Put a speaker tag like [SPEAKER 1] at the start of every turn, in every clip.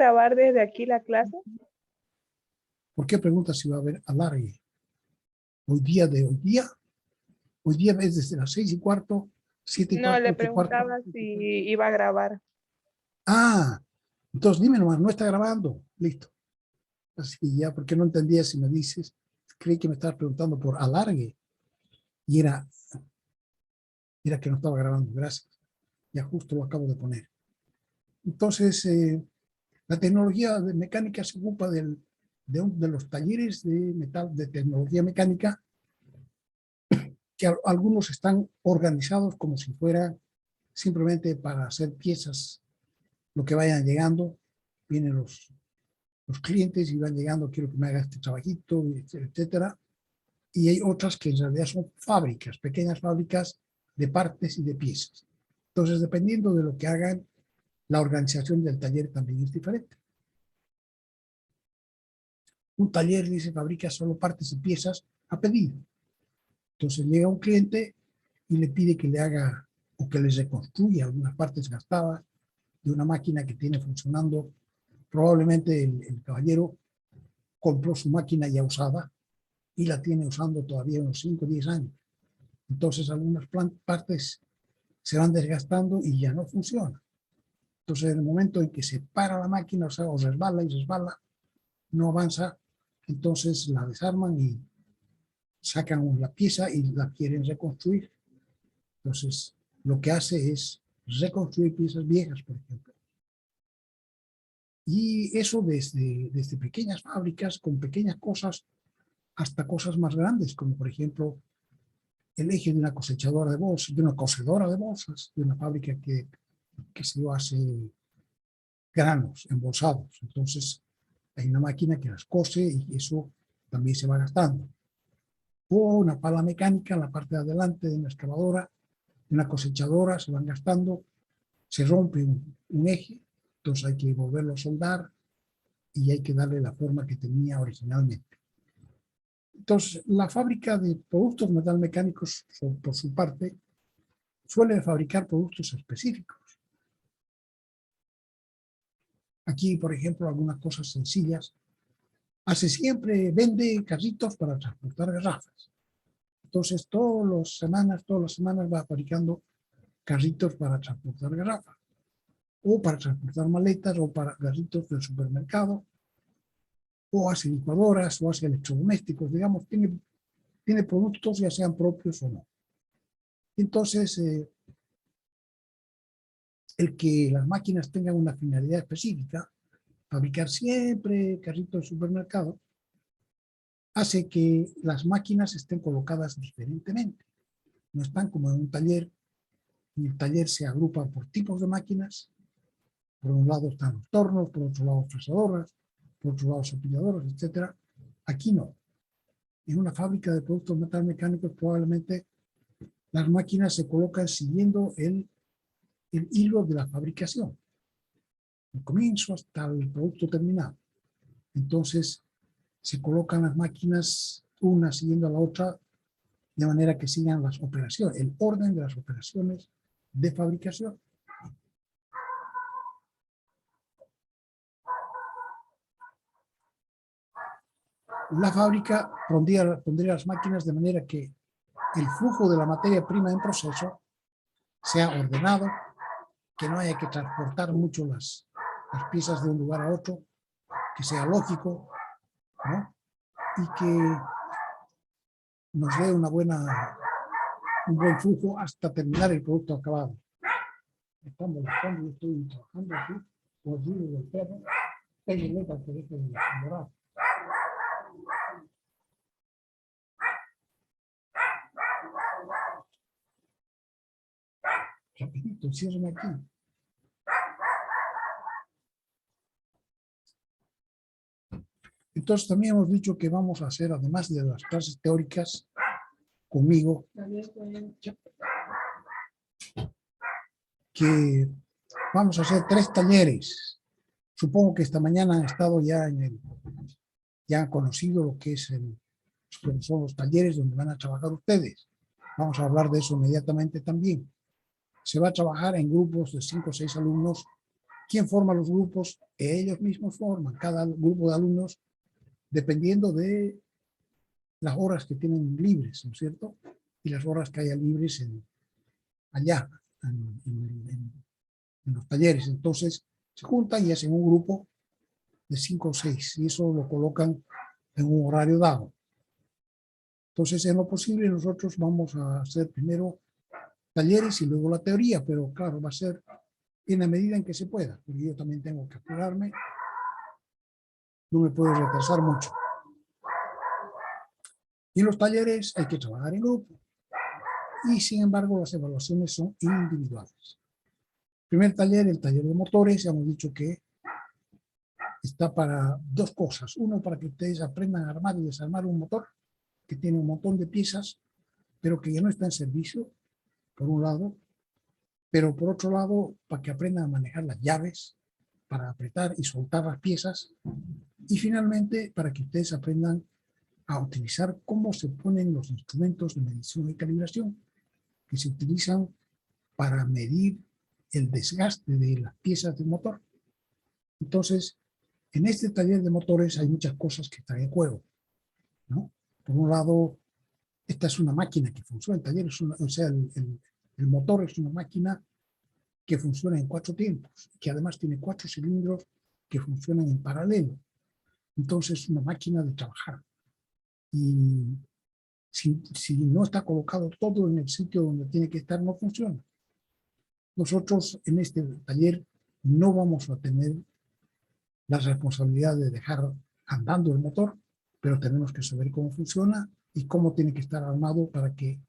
[SPEAKER 1] grabar desde aquí la clase?
[SPEAKER 2] ¿Por qué preguntas si va a haber alargue? Hoy día es desde las 6:15, 7:15,
[SPEAKER 1] No, le
[SPEAKER 2] 8:15.
[SPEAKER 1] preguntaba si iba a grabar.
[SPEAKER 2] Ah, entonces dime nomás, no está grabando. Listo. Así que ya, porque no entendía si me dices, creí que me estabas preguntando por alargue. Y era que no estaba grabando, gracias. Ya justo lo acabo de poner. Entonces, la tecnología de mecánica se ocupa de los talleres de tecnología mecánica, que algunos están organizados como si fuera simplemente para hacer piezas, lo que vayan llegando. Vienen los clientes y van llegando, quiero que me haga este trabajito, etcétera. Y hay otras que en realidad son fábricas, pequeñas fábricas de partes y de piezas. Entonces, dependiendo de lo que hagan, la organización del taller también es diferente. Un taller, dice, fabrica solo partes y piezas a pedido. Entonces llega un cliente y le pide que le haga o que les reconstruya algunas partes gastadas de una máquina que tiene funcionando. Probablemente el caballero compró su máquina ya usada y la tiene usando todavía unos 5 o 10 años. Entonces algunas partes se van desgastando y ya no funcionan. Entonces en el momento en que se para la máquina, o resbala y resbala, no avanza, entonces la desarman y sacan la pieza y la quieren reconstruir. Entonces lo que hace es reconstruir piezas viejas, por ejemplo. Y eso desde pequeñas fábricas con pequeñas cosas hasta cosas más grandes, como por ejemplo el eje de una cosechadora de bolsas, de una cocedora de bolsas, de una fábrica que se hace granos embolsados. Entonces hay una máquina que las cose y eso también se va gastando. O una pala mecánica en la parte de adelante de una excavadora, de una cosechadora, se van gastando, se rompe un eje, entonces hay que volverlo a soldar y hay que darle la forma que tenía originalmente. Entonces, la fábrica de productos metalmecánicos, por su parte, suele fabricar productos específicos. Aquí, por ejemplo, algunas cosas sencillas. Vende carritos para transportar garrafas. Entonces, todas las semanas va fabricando carritos para transportar garrafas, o para transportar maletas, o para carritos del supermercado, o hace licuadoras, o hace electrodomésticos, digamos, tiene productos ya sean propios o no. Entonces, el que las máquinas tengan una finalidad específica, fabricar siempre carritos de supermercado, hace que las máquinas estén colocadas diferentemente. No están como en un taller. En el taller se agrupan por tipos de máquinas. Por un lado están los tornos, por otro lado fresadoras, por otro lado cepilladoras, etc. Aquí no. En una fábrica de productos metalmecánicos probablemente las máquinas se colocan siguiendo el hilo de la fabricación, el comienzo hasta el producto terminado. Entonces se colocan las máquinas una siguiendo a la otra de manera que sigan las operaciones, el orden de las operaciones de fabricación. La fábrica pondría las máquinas de manera que el flujo de la materia prima en proceso sea ordenado, que no haya que transportar mucho las piezas de un lugar a otro, que sea lógico, ¿no? Y que nos dé un buen flujo hasta terminar el producto acabado. Estamos buscando, yo estoy trabajando aquí, los libros del perro, tengo para que deje de borrar. Rapidito, cierren aquí. Entonces también hemos dicho que vamos a hacer, además de las clases teóricas, conmigo, que vamos a hacer 3 talleres. Supongo que esta mañana han estado ya ya han conocido lo que son los talleres donde van a trabajar ustedes. Vamos a hablar de eso inmediatamente también. Se va a trabajar en grupos de 5 o 6 alumnos ¿Quién forma los grupos? Ellos mismos forman cada grupo de alumnos dependiendo de las horas que tienen libres, ¿no es cierto? Y las horas que haya libres allá, en los talleres. Entonces, se juntan y hacen un grupo de 5 o 6, y eso lo colocan en un horario dado. Entonces, en lo posible, nosotros vamos a hacer primero talleres y luego la teoría, pero claro, va a ser en la medida en que se pueda, porque yo también tengo que apurarme, no me puedo retrasar mucho. Y en los talleres hay que trabajar en grupo, y sin embargo las evaluaciones son individuales. Primer taller, el taller de motores, ya hemos dicho que está para dos cosas. Uno, para que ustedes aprendan a armar y desarmar un motor que tiene un montón de piezas, pero que ya no está en servicio, por un lado, pero por otro lado, para que aprendan a manejar las llaves, para apretar y soltar las piezas, y finalmente, para que ustedes aprendan a utilizar cómo se ponen los instrumentos de medición y calibración que se utilizan para medir el desgaste de las piezas del motor. Entonces, en este taller de motores hay muchas cosas que están en juego, ¿no? Por un lado, esta es una máquina que funciona, el taller es una, o sea, el motor es una máquina que funciona en 4 tiempos, que además tiene 4 cilindros que funcionan en paralelo. Entonces es una máquina de trabajar. Y si no está colocado todo en el sitio donde tiene que estar, no funciona. Nosotros en este taller no vamos a tener la responsabilidad de dejar andando el motor, pero tenemos que saber cómo funciona y cómo tiene que estar armado para que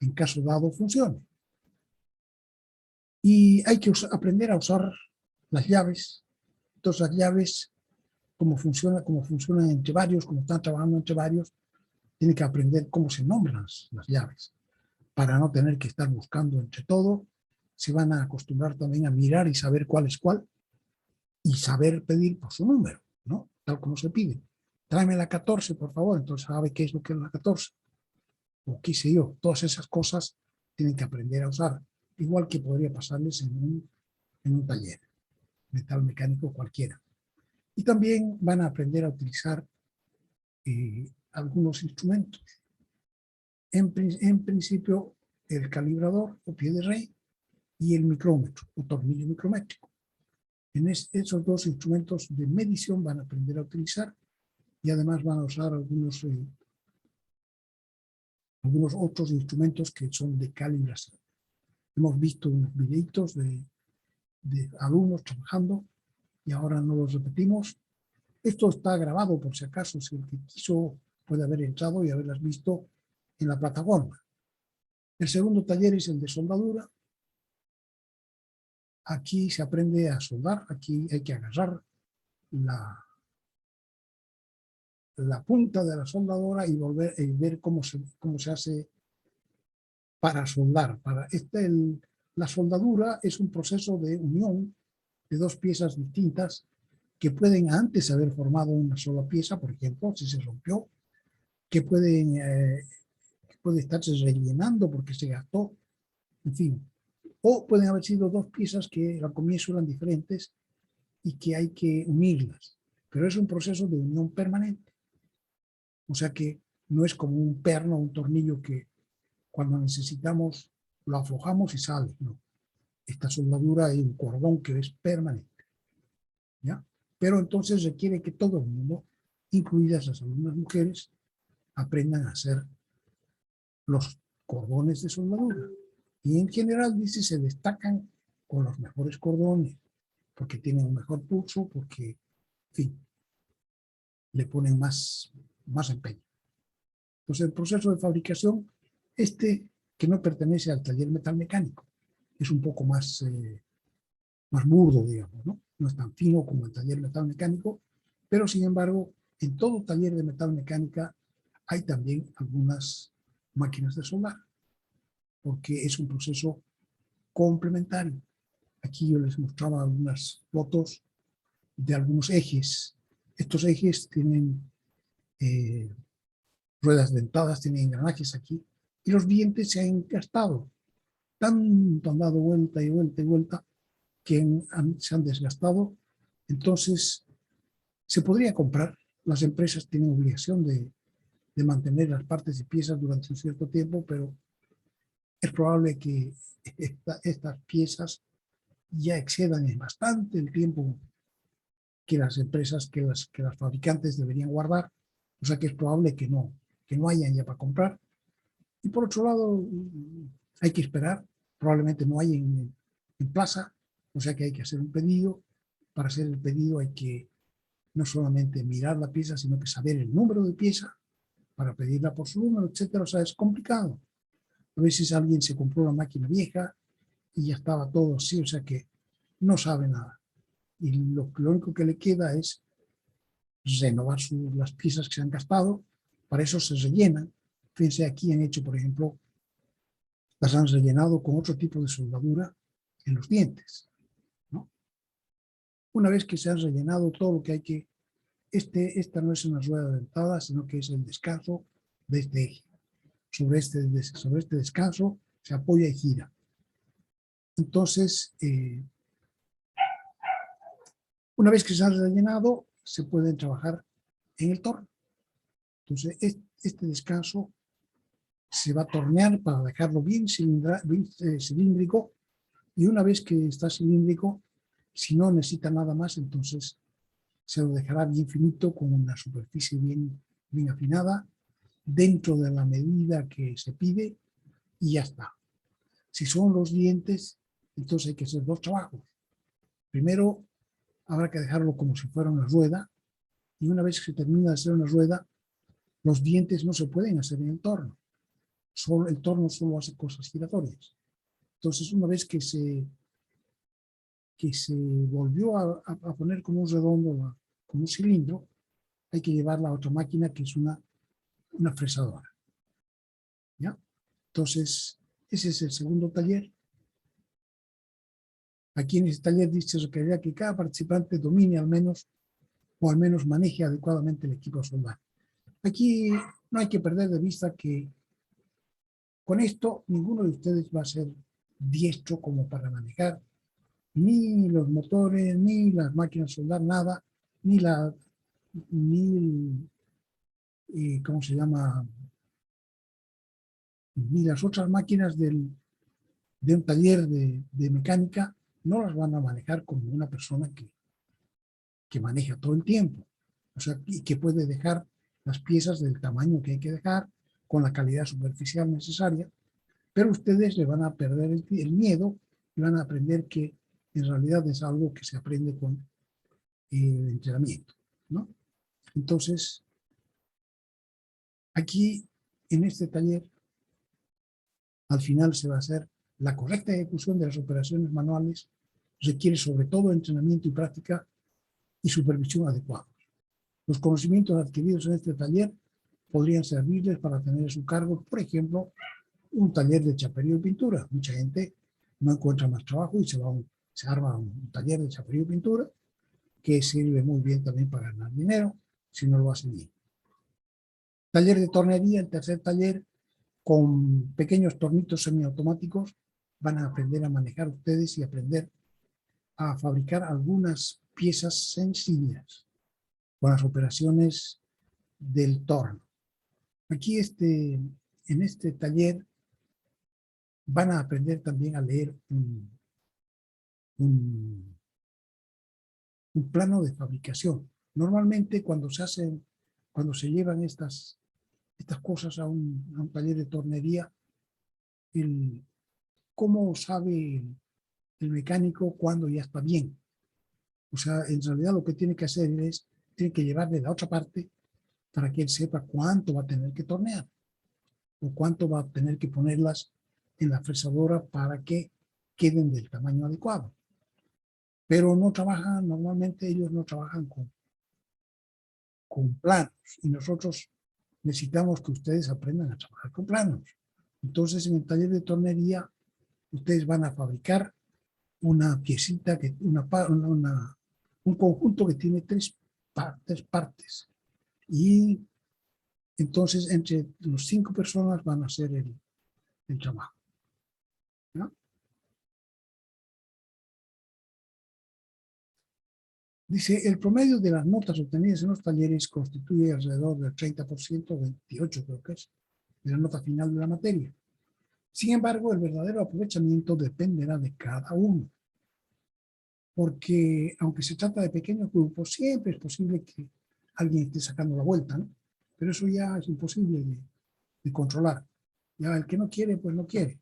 [SPEAKER 2] en caso dado funcione. Y hay que aprender a usar las llaves. Entonces las llaves, cómo funcionan entre varios, cómo están trabajando entre varios, tienen que aprender cómo se nombran las llaves, para no tener que estar buscando entre todo. Se van a acostumbrar también a mirar y saber cuál es cuál, y saber pedir por su número, ¿no? Tal como se pide. Tráeme la 14, por favor. Entonces sabe qué es lo que es la 14. O qué sé yo. Todas esas cosas tienen que aprender a usar. Igual que podría pasarles en un taller metal mecánico cualquiera. Y también van a aprender a utilizar algunos instrumentos. En principio, el calibrador o pie de rey y el micrómetro o tornillo micrométrico. En esos dos instrumentos de medición van a aprender a utilizar, y además van a usar algunos otros instrumentos que son de calibración. Hemos visto unos videitos de alumnos trabajando y ahora no los repetimos. Esto está grabado por si acaso, si el que quiso puede haber entrado y haberlas visto en la plataforma. El segundo taller es el de soldadura. Aquí se aprende a soldar, aquí hay que agarrar la punta de la soldadora y ver cómo se hace para soldar. La soldadura es un proceso de unión de dos piezas distintas que pueden antes haber formado una sola pieza, por ejemplo, si se rompió, que puede estarse rellenando porque se gastó, en fin. O pueden haber sido dos piezas que al comienzo eran diferentes y que hay que unirlas. Pero es un proceso de unión permanente. O sea que no es como un perno o un tornillo que cuando necesitamos lo aflojamos y sale. No. Esta soldadura hay un cordón que es permanente. ¿Ya? Pero entonces requiere que todo el mundo, incluidas las alumnas mujeres, aprendan a hacer los cordones de soldadura. Y en general, dice, se destacan con los mejores cordones, porque tienen un mejor pulso, porque, en fin, le ponen más empeño. Entonces, el proceso de fabricación, que no pertenece al taller metal mecánico, es un poco más burdo, digamos, ¿no? No es tan fino como el taller metal mecánico, pero sin embargo, en todo taller de metal mecánica hay también algunas máquinas de soldar, porque es un proceso complementario. Aquí yo les mostraba algunas fotos de algunos ejes. Estos ejes tienen ruedas dentadas, tienen engranajes aquí, y los dientes se han gastado. Tanto han dado vuelta y vuelta y vuelta, que se han desgastado, entonces se podría comprar. Las empresas tienen obligación de mantener las partes y piezas durante un cierto tiempo, pero es probable que estas piezas ya excedan en bastante el tiempo que las empresas, que las fabricantes deberían guardar, o sea que es probable que no hayan ya para comprar. Y por otro lado, hay que esperar, probablemente no hay en plaza, o sea que hay que hacer un pedido. Para hacer el pedido hay que no solamente mirar la pieza, sino que saber el número de pieza para pedirla por su número, etcétera. O sea, es complicado. A veces alguien se compró una máquina vieja y ya estaba todo así, o sea que no sabe nada. Y lo único que le queda es renovar las piezas que se han gastado. Para eso se rellenan. Fíjense, aquí han hecho, por ejemplo, las han rellenado con otro tipo de soldadura en los dientes, ¿no? Una vez que se han rellenado todo lo que hay que... esta no es una rueda dentada, sino que es el descanso de este eje. Sobre este descanso se apoya y gira. Entonces, una vez que se han rellenado, se pueden trabajar en el torno. Entonces, este descanso se va a tornear para dejarlo bien cilíndrico, y una vez que está cilíndrico, si no necesita nada más, entonces se lo dejará bien finito con una superficie bien afinada dentro de la medida que se pide y ya está. Si son los dientes, entonces hay que hacer dos trabajos. Primero, habrá que dejarlo como si fuera una rueda, y una vez que se termina de hacer una rueda, los dientes no se pueden hacer en el torno. El torno solo hace cosas giratorias. Entonces, una vez que se volvió a poner como un redondo, como un cilindro, hay que llevarla a otra máquina que es una fresadora. ¿Ya? Entonces, ese es el segundo taller. Aquí en este taller dice que cada participante domine al menos maneje adecuadamente el equipo soldar. Aquí no hay que perder de vista que con esto ninguno de ustedes va a ser diestro como para manejar ni los motores, ni las máquinas soldar, nada, ni ¿cómo se llama? Ni las otras máquinas de un taller de mecánica no las van a manejar como una persona que maneja todo el tiempo. O sea, y que puede dejar las piezas del tamaño que hay que dejar, con la calidad superficial necesaria, pero ustedes le van a perder el miedo y van a aprender que en realidad es algo que se aprende con el entrenamiento, ¿no? Entonces, aquí en este taller, al final se va a hacer la correcta ejecución de las operaciones manuales, requiere sobre todo entrenamiento y práctica y supervisión adecuados. Los conocimientos adquiridos en este taller podrían servirles para tener a su cargo, por ejemplo, un taller de chaperío y pintura. Mucha gente no encuentra más trabajo y se arma un taller de chaperío y pintura que sirve muy bien también para ganar dinero si no lo hace bien. Taller de tornería, el tercer taller, con pequeños tornitos semiautomáticos, van a aprender a manejar ustedes y aprender a fabricar algunas piezas sencillas con las operaciones del torno. Aquí en este taller van a aprender también a leer un plano de fabricación. Normalmente cuando se llevan estas cosas a un taller de tornería, ¿cómo sabe el mecánico cuando ya está bien? O sea, en realidad lo que tiene que hacer tiene que llevarle la otra parte para que él sepa cuánto va a tener que tornear o cuánto va a tener que ponerlas en la fresadora para que queden del tamaño adecuado. Pero normalmente ellos no trabajan con planos, y nosotros necesitamos que ustedes aprendan a trabajar con planos. Entonces, en el taller de tornería, ustedes van a fabricar una piecita, un conjunto que tiene tres partes. Y entonces, entre los 5 personas van a hacer el trabajo, ¿no? Dice, el promedio de las notas obtenidas en los talleres constituye alrededor del 30%, 28 creo que es, de la nota final de la materia. Sin embargo, el verdadero aprovechamiento dependerá de cada uno. Porque aunque se trata de pequeños grupos, siempre es posible que alguien esté sacando la vuelta, ¿no? Pero eso ya es imposible de controlar. Ya el que no quiere, pues no quiere,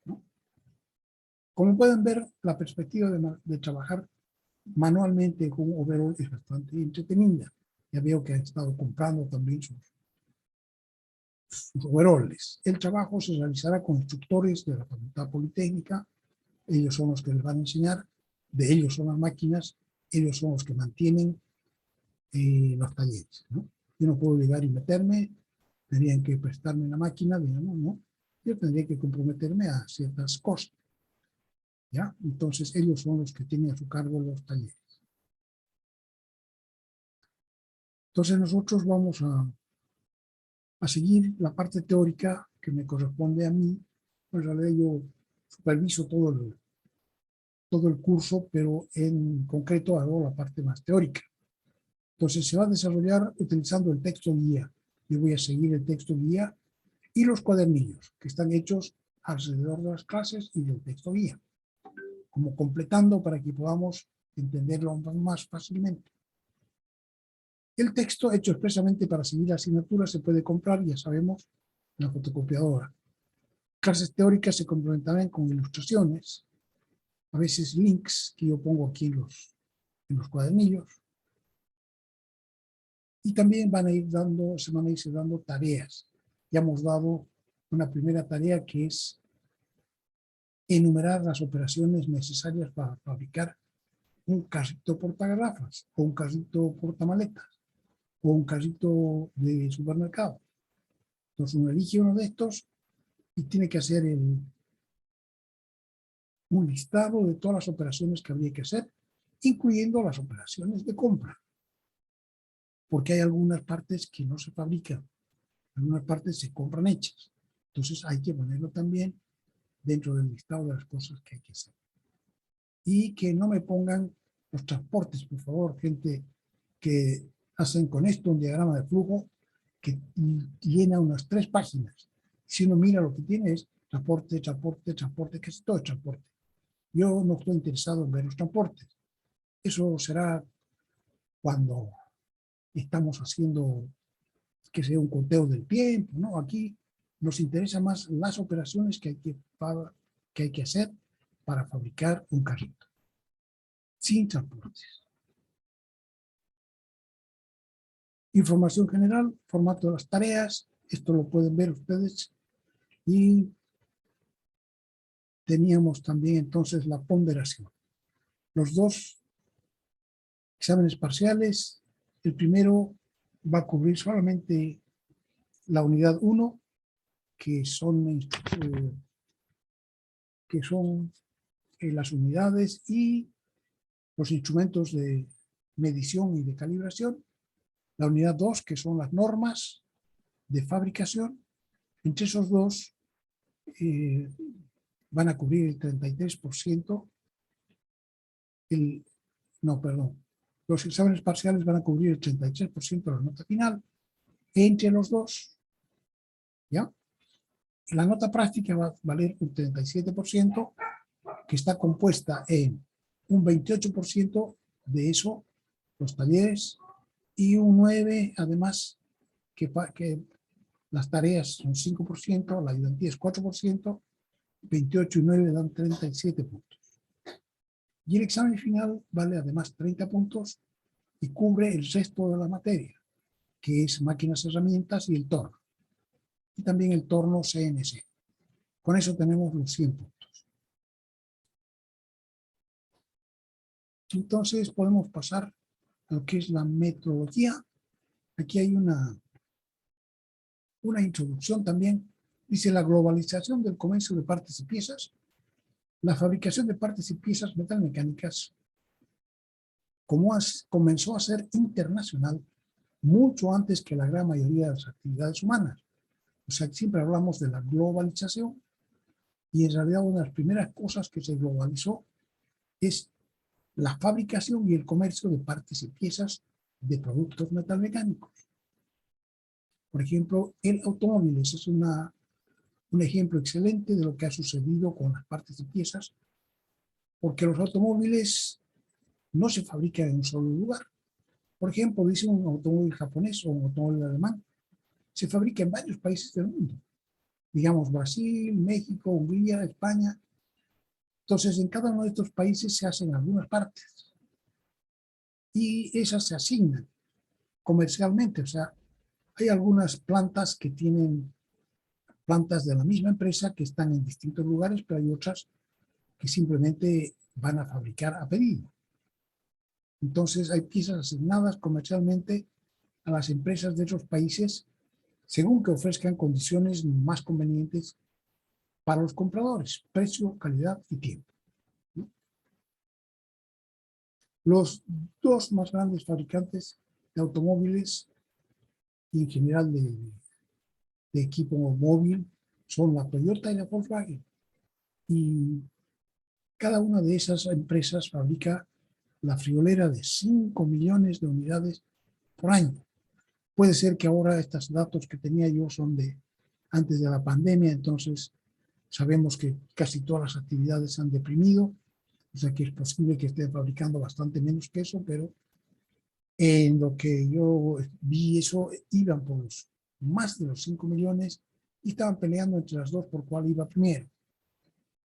[SPEAKER 2] ¿no? Como pueden ver, la perspectiva de trabajar manualmente con un overall es bastante entretenida. Ya veo que han estado comprando también sus overalls. El trabajo se realizará con instructores de la Facultad Politécnica. Ellos son los que les van a enseñar, de ellos son las máquinas, ellos son los que mantienen los talleres, ¿no? Yo no puedo llegar y meterme, tendrían que prestarme la máquina, digamos, ¿no? Yo tendría que comprometerme a ciertas cosas, ¿ya? Entonces ellos son los que tienen a su cargo los talleres. Entonces nosotros vamos a seguir la parte teórica que me corresponde a mí. Pues en realidad yo superviso todo el curso, pero en concreto hago la parte más teórica. Entonces se va a desarrollar utilizando el texto guía. Yo voy a seguir el texto guía y los cuadernillos que están hechos alrededor de las clases y del texto guía, como completando para que podamos entenderlo más fácilmente. El texto hecho expresamente para seguir la asignatura se puede comprar, ya sabemos, en la fotocopiadora. Clases teóricas se complementarán con ilustraciones, a veces links que yo pongo aquí en los cuadernillos. Y también se van a ir dando tareas. Ya hemos dado una primera tarea que es enumerar las operaciones necesarias para fabricar un carrito portagarrafas, o un carrito portamaletas, o un carrito de supermercado. Entonces uno elige uno de estos y tiene que hacer un listado de todas las operaciones que habría que hacer, incluyendo las operaciones de compra. Porque hay algunas partes que no se fabrican, algunas partes se compran hechas. Entonces hay que ponerlo también dentro del listado de las cosas que hay que hacer. Y que no me pongan los transportes, por favor, gente que hacen con esto un diagrama de flujo que llena unas 3 páginas. Si uno mira lo que tiene es transporte, transporte, transporte, que es todo transporte. Yo no estoy interesado en ver los transportes. Eso será cuando estamos haciendo, que sea un conteo del tiempo, ¿no? Aquí nos interesa más las operaciones que hay que hacer para fabricar un carrito, sin transportes. Información general, formato de las tareas, esto lo pueden ver ustedes. Y teníamos también entonces la ponderación. Los 2 exámenes parciales, el primero va a cubrir solamente la unidad 1, que son las unidades y los instrumentos de medición y de calibración. La unidad 2, que son las normas de fabricación. Entre esos 2 van a cubrir el 33%. Los exámenes parciales van a cubrir el 33% de la nota final. Entre los 2, ¿ya? La nota práctica va a valer un 37%, que está compuesta en un 28% de eso, los talleres, y un 9%, además, que las tareas son 5%, la ayudantía es 4%, 28 y 9 dan 37 puntos. Y el examen final vale además 30 puntos y cubre el resto de la materia, que es máquinas, herramientas y el torno. Y también el torno CNC. Con eso tenemos los 100 puntos. Entonces podemos pasar a lo que es la metodología. Aquí hay una introducción también. Dice la globalización del comercio de partes y piezas. La fabricación de partes y piezas metalmecánicas comenzó a ser internacional mucho antes que la gran mayoría de las actividades humanas. O sea, siempre hablamos de la globalización y en realidad una de las primeras cosas que se globalizó es la fabricación y el comercio de partes y piezas de productos metalmecánicos. Por ejemplo, el automóvil es un ejemplo excelente de lo que ha sucedido con las partes y piezas, porque los automóviles no se fabrican en un solo lugar. Por ejemplo, dice un automóvil japonés o un automóvil alemán, se fabrica en varios países del mundo. Digamos Brasil, México, Hungría, España. Entonces, en cada uno de estos países se hacen algunas partes y esas se asignan comercialmente. O sea, hay algunas plantas que tienen plantas de la misma empresa que están en distintos lugares, pero hay otras que simplemente van a fabricar a pedido. Entonces, hay piezas asignadas comercialmente a las empresas de esos países según que ofrezcan condiciones más convenientes para los compradores, precio, calidad y tiempo. Los dos más grandes fabricantes de automóviles y en general de equipo móvil son la Toyota y la Volkswagen. Y cada una de esas empresas fabrica la friolera de 5 millones de unidades por año. Puede ser que ahora estos datos que tenía yo son de antes de la pandemia, entonces sabemos que casi todas las actividades se han deprimido, o sea que es posible que estén fabricando bastante menos que eso, pero en lo que yo vi eso, iban por más de los 5 millones y estaban peleando entre las dos por cuál iba primero,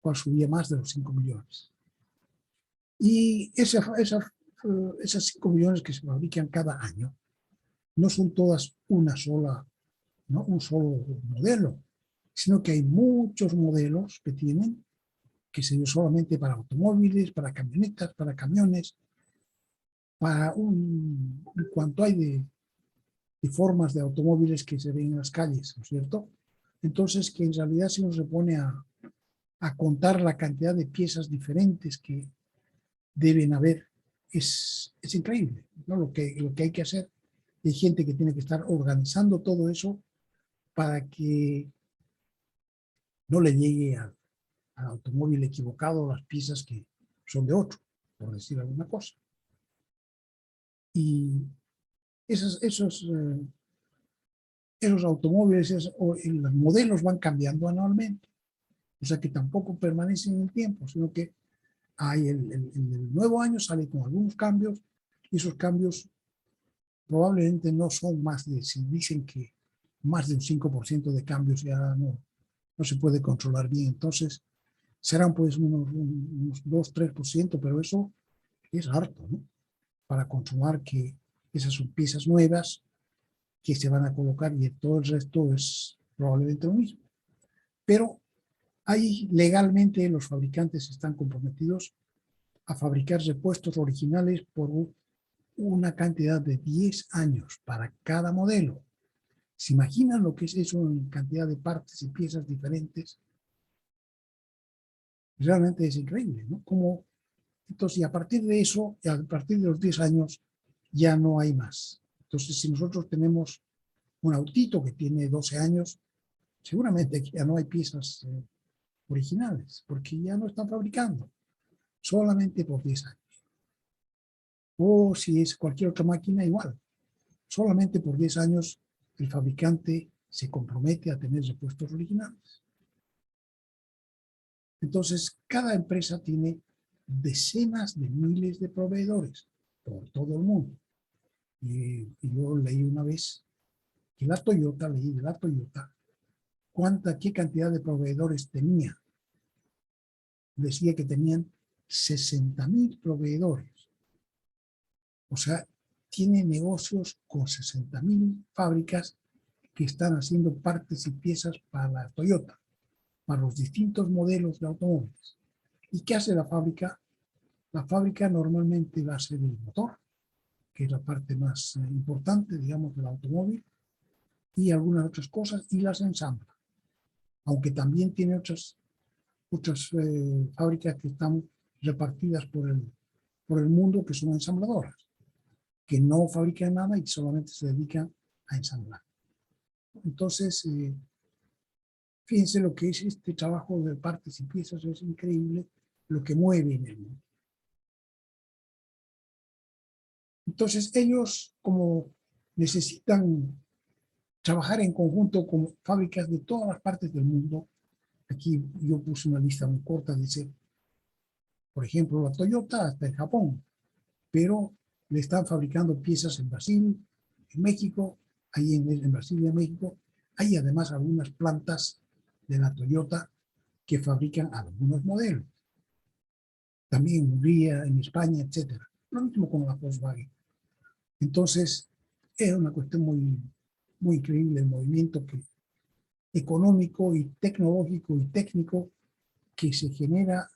[SPEAKER 2] cuál subía más de los 5 millones. Y esas 5 millones que se fabrican cada año no son todas una sola, ¿no? Un solo modelo, sino que hay muchos modelos que tienen que se dio solamente para automóviles, para camionetas, para camiones, para cuanto hay de formas de automóviles que se ven en las calles, ¿no es cierto? Entonces, que en realidad si uno se pone a contar la cantidad de piezas diferentes que deben haber, es increíble, ¿no? Lo que hay que hacer. Hay gente que tiene que estar organizando todo eso para que no le llegue al automóvil equivocado las piezas que son de otro, por decir alguna cosa. Y esos automóviles, los modelos van cambiando anualmente. O sea que tampoco permanecen en el tiempo, sino que hay el nuevo año sale con algunos cambios y esos cambios probablemente no son más de, si dicen que más de un 5% de cambios ya no se puede controlar bien. Entonces serán pues unos 2-3%, pero eso es harto, ¿no? Para controlar que esas son piezas nuevas que se van a colocar y todo el resto es probablemente lo mismo. Pero ahí legalmente los fabricantes están comprometidos a fabricar repuestos originales por una cantidad de 10 años para cada modelo. ¿Se imaginan lo que es eso en cantidad de partes y piezas diferentes? Realmente es increíble, ¿no? Como, entonces, y a partir de eso, a partir de los 10 años, ya no hay más. Entonces, si nosotros tenemos un autito que tiene 12 años, seguramente ya no hay piezas originales, porque ya no están fabricando, solamente por 10 años. O si es cualquier otra máquina, igual. Solamente por 10 años el fabricante se compromete a tener repuestos originales. Entonces, cada empresa tiene decenas de miles de proveedores por todo el mundo. Y yo leí una vez que leí de la Toyota, qué cantidad de proveedores tenía. Decía que tenían 60,000 proveedores. O sea, tiene negocios con 60,000 fábricas que están haciendo partes y piezas para la Toyota, para los distintos modelos de automóviles. ¿Y qué hace la fábrica? La fábrica normalmente va a ser el motor, que es la parte más importante, digamos, del automóvil, y algunas otras cosas, y las ensambla. Aunque también tiene otras fábricas que están repartidas por el mundo, que son ensambladoras, que no fabrican nada y solamente se dedican a ensamblar. Entonces, fíjense lo que es este trabajo de partes y piezas, es increíble lo que mueve en el mundo. Entonces ellos, como necesitan trabajar en conjunto con fábricas de todas las partes del mundo, aquí yo puse una lista muy corta, dice, por ejemplo, la Toyota hasta en Japón, pero le están fabricando piezas en Brasil, en México, ahí en Brasil y en México. Hay además algunas plantas de la Toyota que fabrican algunos modelos. También en Hungría, en España, etc. Lo mismo con la Volkswagen. Entonces, es una cuestión muy increíble el movimiento económico y tecnológico y técnico que se genera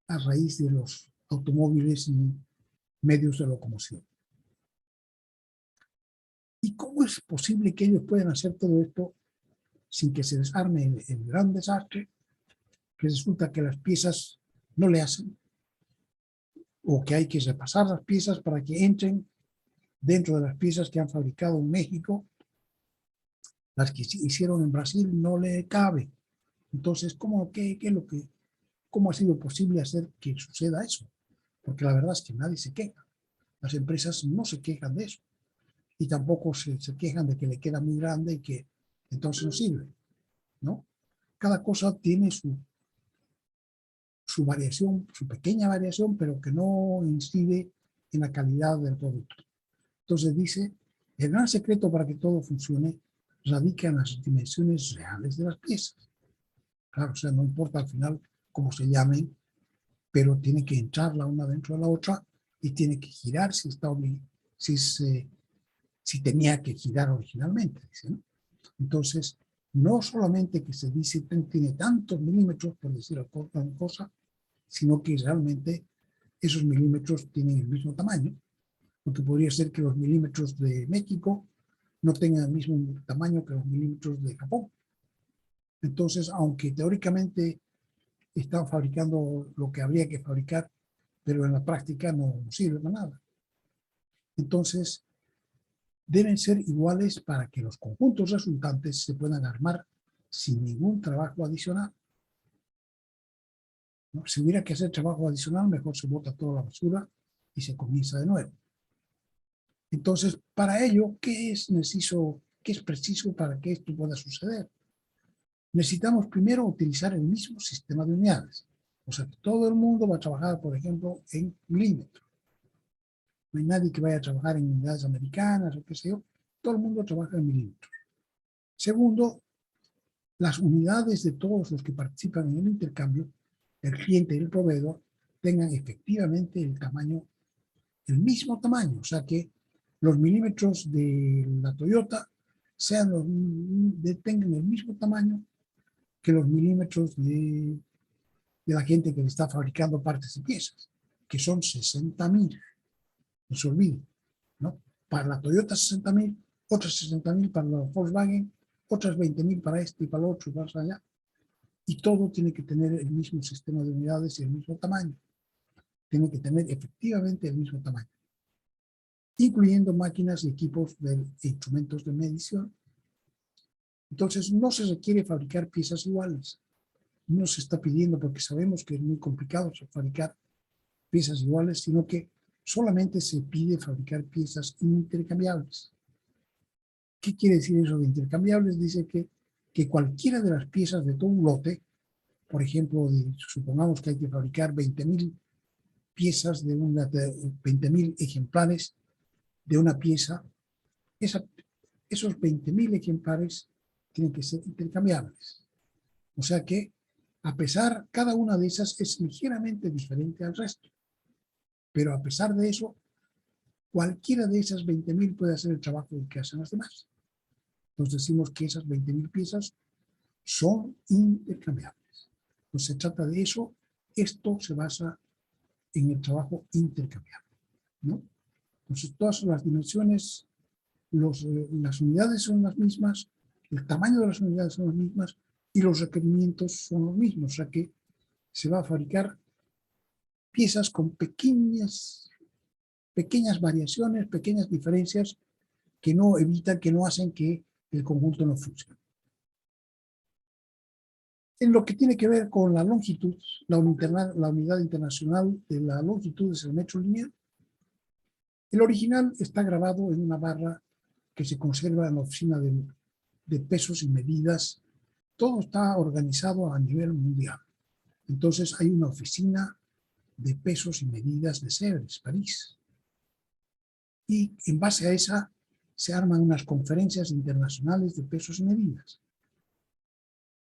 [SPEAKER 2] a raíz de los automóviles y medios de locomoción. ¿Y cómo es posible que ellos puedan hacer todo esto sin que se desarme el gran desastre, que resulta que las piezas no le hacen, o que hay que repasar las piezas para que entren dentro de las piezas que han fabricado en México, las que hicieron en Brasil no le cabe? Entonces, ¿cómo ha sido posible hacer que suceda eso? Porque la verdad es que nadie se queja. Las empresas no se quejan de eso. Y tampoco se quejan de que le queda muy grande y que entonces no sirve, ¿no? Cada cosa tiene su variación, su pequeña variación, pero que no incide en la calidad del producto. Entonces dice, el gran secreto para que todo funcione radica en las dimensiones reales de las piezas. Claro, o sea, no importa al final cómo se llamen, pero tiene que entrar la una dentro de la otra y tiene que girar si tenía que girar originalmente, dice, ¿no? Entonces, no solamente que se dice tiene tantos milímetros, por decir alguna cosa, sino que realmente esos milímetros tienen el mismo tamaño, porque podría ser que los milímetros de México no tengan el mismo tamaño que los milímetros de Japón. Entonces, aunque teóricamente están fabricando lo que habría que fabricar, pero en la práctica no sirve para nada. Entonces, deben ser iguales para que los conjuntos resultantes se puedan armar sin ningún trabajo adicional, ¿no? Si hubiera que hacer trabajo adicional, mejor se bota toda la basura y se comienza de nuevo. Entonces, para ello, ¿qué es preciso para que esto pueda suceder? Necesitamos primero utilizar el mismo sistema de unidades. O sea, que todo el mundo va a trabajar, por ejemplo, en milímetros. No hay nadie que vaya a trabajar en unidades americanas o qué sé yo. Todo el mundo trabaja en milímetros. Segundo, las unidades de todos los que participan en el intercambio, el cliente y el proveedor, tengan efectivamente el mismo tamaño. O sea, que los milímetros de la Toyota tengan el mismo tamaño que los milímetros de la gente que le está fabricando partes y piezas, que son 60.000. No se olvide, ¿no? Para la Toyota 60.000, otras 60.000 para la Volkswagen, otras 20.000 para este y para el otro y para allá. Y todo tiene que tener el mismo sistema de unidades y el mismo tamaño. Tiene que tener efectivamente el mismo tamaño, incluyendo máquinas y equipos de instrumentos de medición. Entonces, no se requiere fabricar piezas iguales. No se está pidiendo, porque sabemos que es muy complicado fabricar piezas iguales, sino que solamente se pide fabricar piezas intercambiables. ¿Qué quiere decir eso de intercambiables? Dice que cualquiera de las piezas de todo un lote, por ejemplo, supongamos que hay que fabricar 20.000 piezas de 20.000 ejemplares de una pieza, esos 20.000 ejemplares tienen que ser intercambiables. O sea que, a pesar, cada una de esas es ligeramente diferente al resto. Pero a pesar de eso, cualquiera de esas 20.000 puede hacer el trabajo que hacen las demás. Entonces decimos que esas 20.000 piezas son intercambiables. Entonces se trata de eso. Esto se basa en el trabajo intercambiable, ¿no? Entonces todas las dimensiones, las unidades son las mismas, el tamaño de las unidades son las mismas y los requerimientos son los mismos. O sea que se va a fabricar piezas con pequeñas variaciones, pequeñas diferencias que no evitan, que no hacen que el conjunto no funcione. En lo que tiene que ver con la longitud, la unidad internacional de la longitud es el metro lineal. El original está grabado en una barra que se conserva en la oficina de pesos y medidas. Todo está organizado a nivel mundial. Entonces hay una oficina de pesos y medidas de Sèvres, París. Y en base a esa se arman unas conferencias internacionales de pesos y medidas.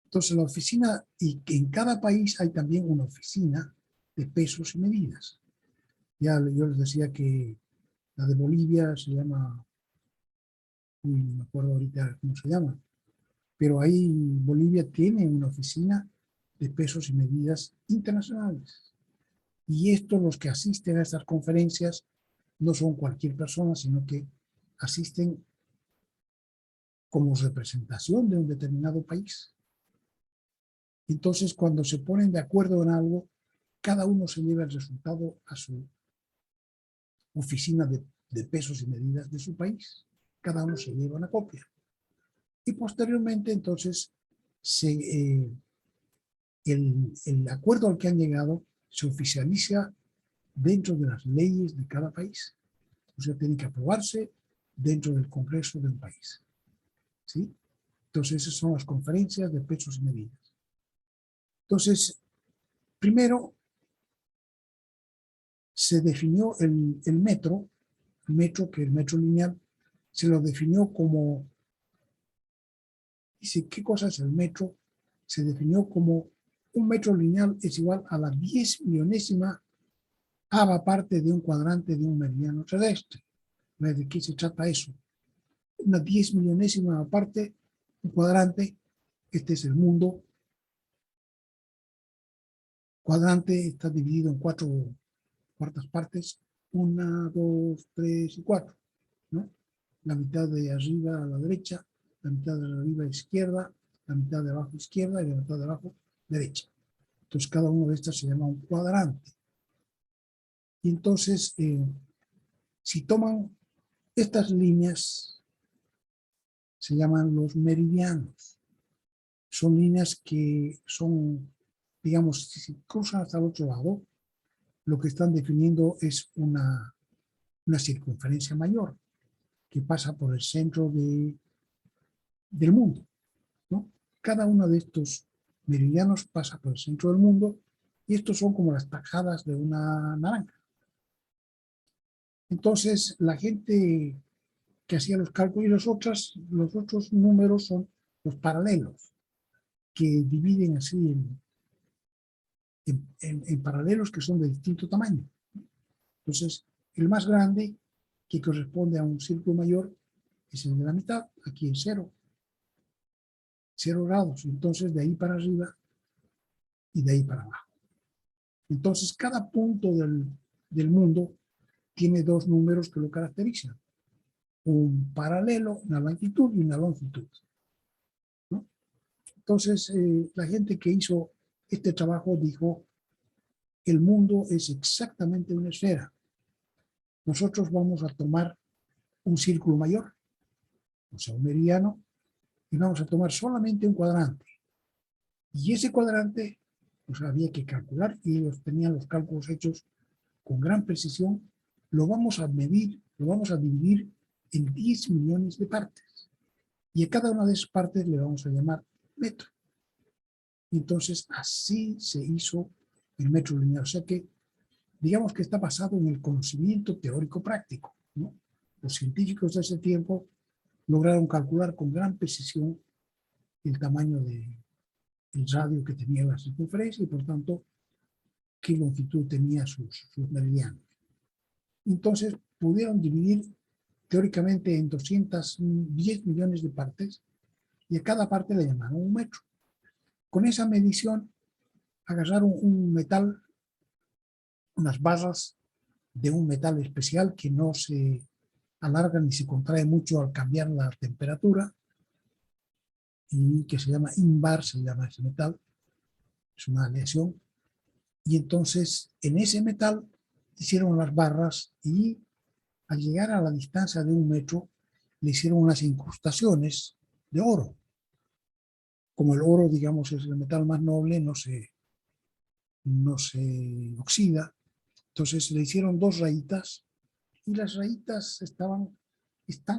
[SPEAKER 2] Entonces la oficina, y en cada país hay también una oficina de pesos y medidas. Ya yo les decía que la de Bolivia se llama, no me acuerdo ahorita cómo se llama, pero ahí Bolivia tiene una oficina de pesos y medidas internacionales. Y estos, los que asisten a estas conferencias, no son cualquier persona, sino que asisten como representación de un determinado país. Entonces, cuando se ponen de acuerdo en algo, cada uno se lleva el resultado a su oficina de pesos y medidas de su país. Cada uno se lleva una copia. Y posteriormente, entonces, el acuerdo al que han llegado se oficializa dentro de las leyes de cada país. O sea, tiene que aprobarse dentro del Congreso del país. ¿Sí? Entonces, esas son las conferencias de pesos y medidas. Entonces, primero se definió el metro, que el metro lineal, se lo definió como, dice, ¿qué cosa es el metro? Se definió como un metro lineal es igual a la 10 millonésima ava parte de un cuadrante de un meridiano terrestre. ¿De qué se trata eso? Una 10 millonésima parte, un cuadrante, este es el mundo. Cuadrante está dividido en cuartas partes, 1, 2, 3 y 4, ¿no? La mitad de arriba a la derecha, la mitad de arriba a la izquierda, la mitad de abajo izquierda y la mitad de abajo derecha. Entonces cada uno de estas se llama un cuadrante. Y entonces, si toman estas líneas, se llaman los meridianos. Son líneas que son, digamos, si se cruzan hasta el otro lado, lo que están definiendo es una circunferencia mayor que pasa por el centro del mundo, ¿no? Cada uno de estos meridianos pasa por el centro del mundo y estos son como las tajadas de una naranja. Entonces, la gente que hacía los cálculos y los otros números son los paralelos, que dividen así en paralelos que son de distinto tamaño. Entonces, el más grande, que corresponde a un círculo mayor, es el de la mitad, aquí es 0 grados, entonces de ahí para arriba y de ahí para abajo. Entonces, cada punto del mundo tiene dos números que lo caracterizan. Un paralelo, una longitud y una longitud, ¿no? Entonces, la gente que hizo este trabajo dijo, el mundo es exactamente una esfera. Nosotros vamos a tomar un círculo mayor, o sea, un meridiano, y vamos a tomar solamente un cuadrante. Y ese cuadrante, pues había que calcular, y ellos tenían los cálculos hechos con gran precisión. Lo vamos a medir, lo vamos a dividir en 10 millones de partes. Y a cada una de esas partes le vamos a llamar metro. Entonces, así se hizo el metro lineal. O sea que, digamos que está basado en el conocimiento teórico práctico, ¿no? Los científicos de ese tiempo lograron calcular con gran precisión el tamaño del radio que tenía la circunferencia y, por tanto, qué longitud tenía sus meridianos. Entonces, pudieron dividir teóricamente en 210 millones de partes y a cada parte le llamaron un metro. Con esa medición agarraron un metal, unas barras de un metal especial que no se alarga ni se contrae mucho al cambiar la temperatura y que se llama ínbar, se llama ese metal, es una aleación. Y entonces en ese metal hicieron las barras y al llegar a la distancia de un metro le hicieron unas incrustaciones de oro. Como el oro, digamos, es el metal más noble, no se oxida. Entonces le hicieron dos rayitas y las rayitas están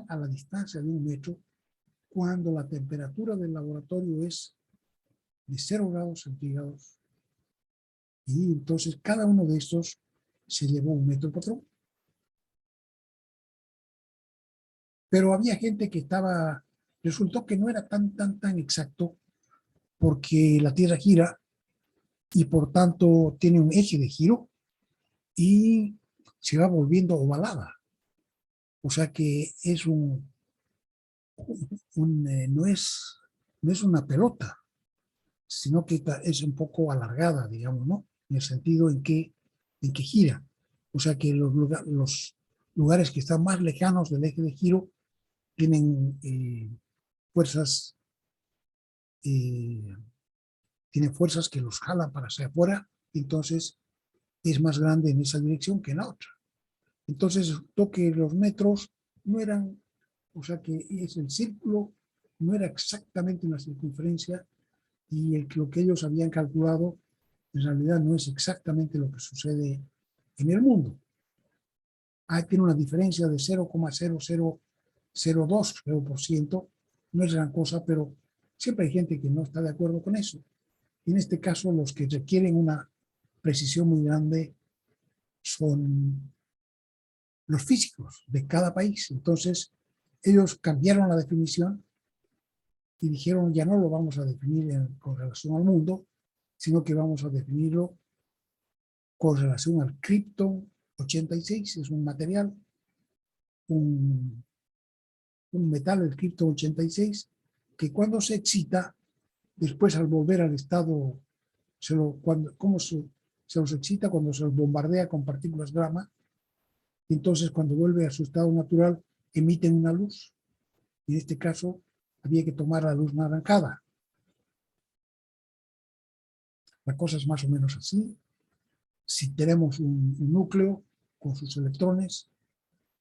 [SPEAKER 2] a la distancia de 1 metro cuando la temperatura del laboratorio es de 0 grados centígrados. Y entonces cada uno de estos se llevó 1 metro patrón. Pero había gente que resultó que no era tan exacto, porque la Tierra gira y por tanto tiene un eje de giro y se va volviendo ovalada. O sea que es no es una pelota, sino que es un poco alargada, digamos, ¿no? En el sentido en que gira. O sea que los lugares que están más lejanos del eje de giro tienen fuerzas que los jalan para hacia afuera, entonces es más grande en esa dirección que en la otra. Entonces, que los metros no eran, o sea que es el círculo, no era exactamente una circunferencia, y lo que ellos habían calculado en realidad no es exactamente lo que sucede en el mundo. Tiene una diferencia de 0,0002%, no es gran cosa, pero siempre hay gente que no está de acuerdo con eso. Y en este caso, los que requieren una precisión muy grande son los físicos de cada país. Entonces, ellos cambiaron la definición y dijeron, ya no lo vamos a definir con relación al mundo, sino que vamos a definirlo con relación al Krypton 86, es un material, un metal, el Krypton 86, que cuando se excita, después al volver al estado, ¿cómo se los excita? Cuando se los bombardea con partículas gamma, y entonces cuando vuelve a su estado natural, emiten una luz. Y en este caso, había que tomar la luz naranjada. La cosa es más o menos así. Si tenemos un núcleo con sus electrones,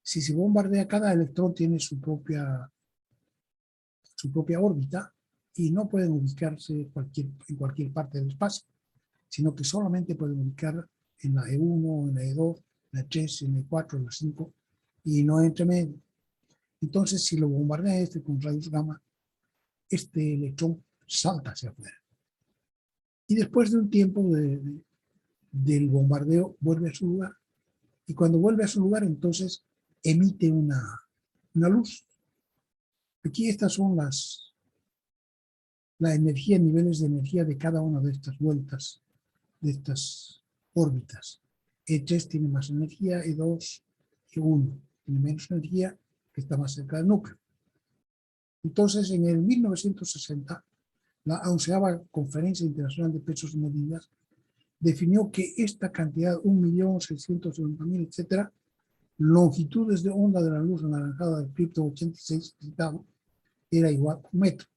[SPEAKER 2] si se bombardea, cada electrón tiene su propia órbita y no pueden ubicarse en cualquier parte del espacio, sino que solamente pueden ubicar en la E1, en la E2, en la E3, en la E4, en la 5 y no entre medio. Entonces, si lo bombardea con rayos gamma, este electrón salta hacia afuera. Y después de un tiempo del bombardeo, vuelve a su lugar. Y cuando vuelve a su lugar, entonces emite una luz. Aquí estas son la energía, niveles de energía de cada una de estas vueltas, de estas órbitas. E3 tiene más energía, E2, E1 tiene menos energía, que está más cerca del núcleo. Entonces, en el 1960, la 11ª Conferencia Internacional de Pesos y Medidas definió que esta cantidad, 1.690.000, etcétera, longitudes de onda de la luz anaranjada del Krypton 86 citado, era igual a 1 metro.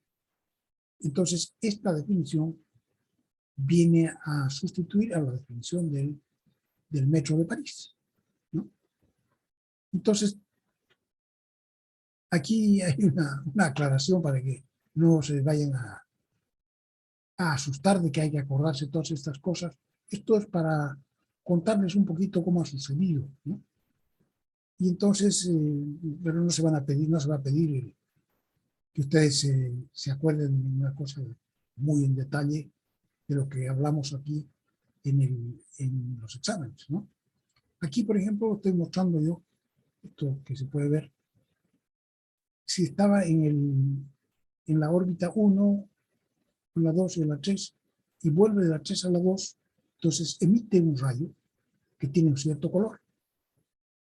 [SPEAKER 2] Entonces, esta definición viene a sustituir a la definición del metro de París, ¿no? Entonces, aquí hay una aclaración para que no se vayan a asustar de que hay que acordarse todas estas cosas. Esto es para contarles un poquito cómo ha sucedido, ¿no? Y entonces, pero no se va a pedir que ustedes se acuerden de una cosa muy en detalle de lo que hablamos aquí en los exámenes, ¿no? Aquí, por ejemplo, estoy mostrando yo, esto que se puede ver, si estaba en la órbita 1, en la 2 y en la 3, y vuelve de la 3 a la 2, entonces emite un rayo que tiene un cierto color.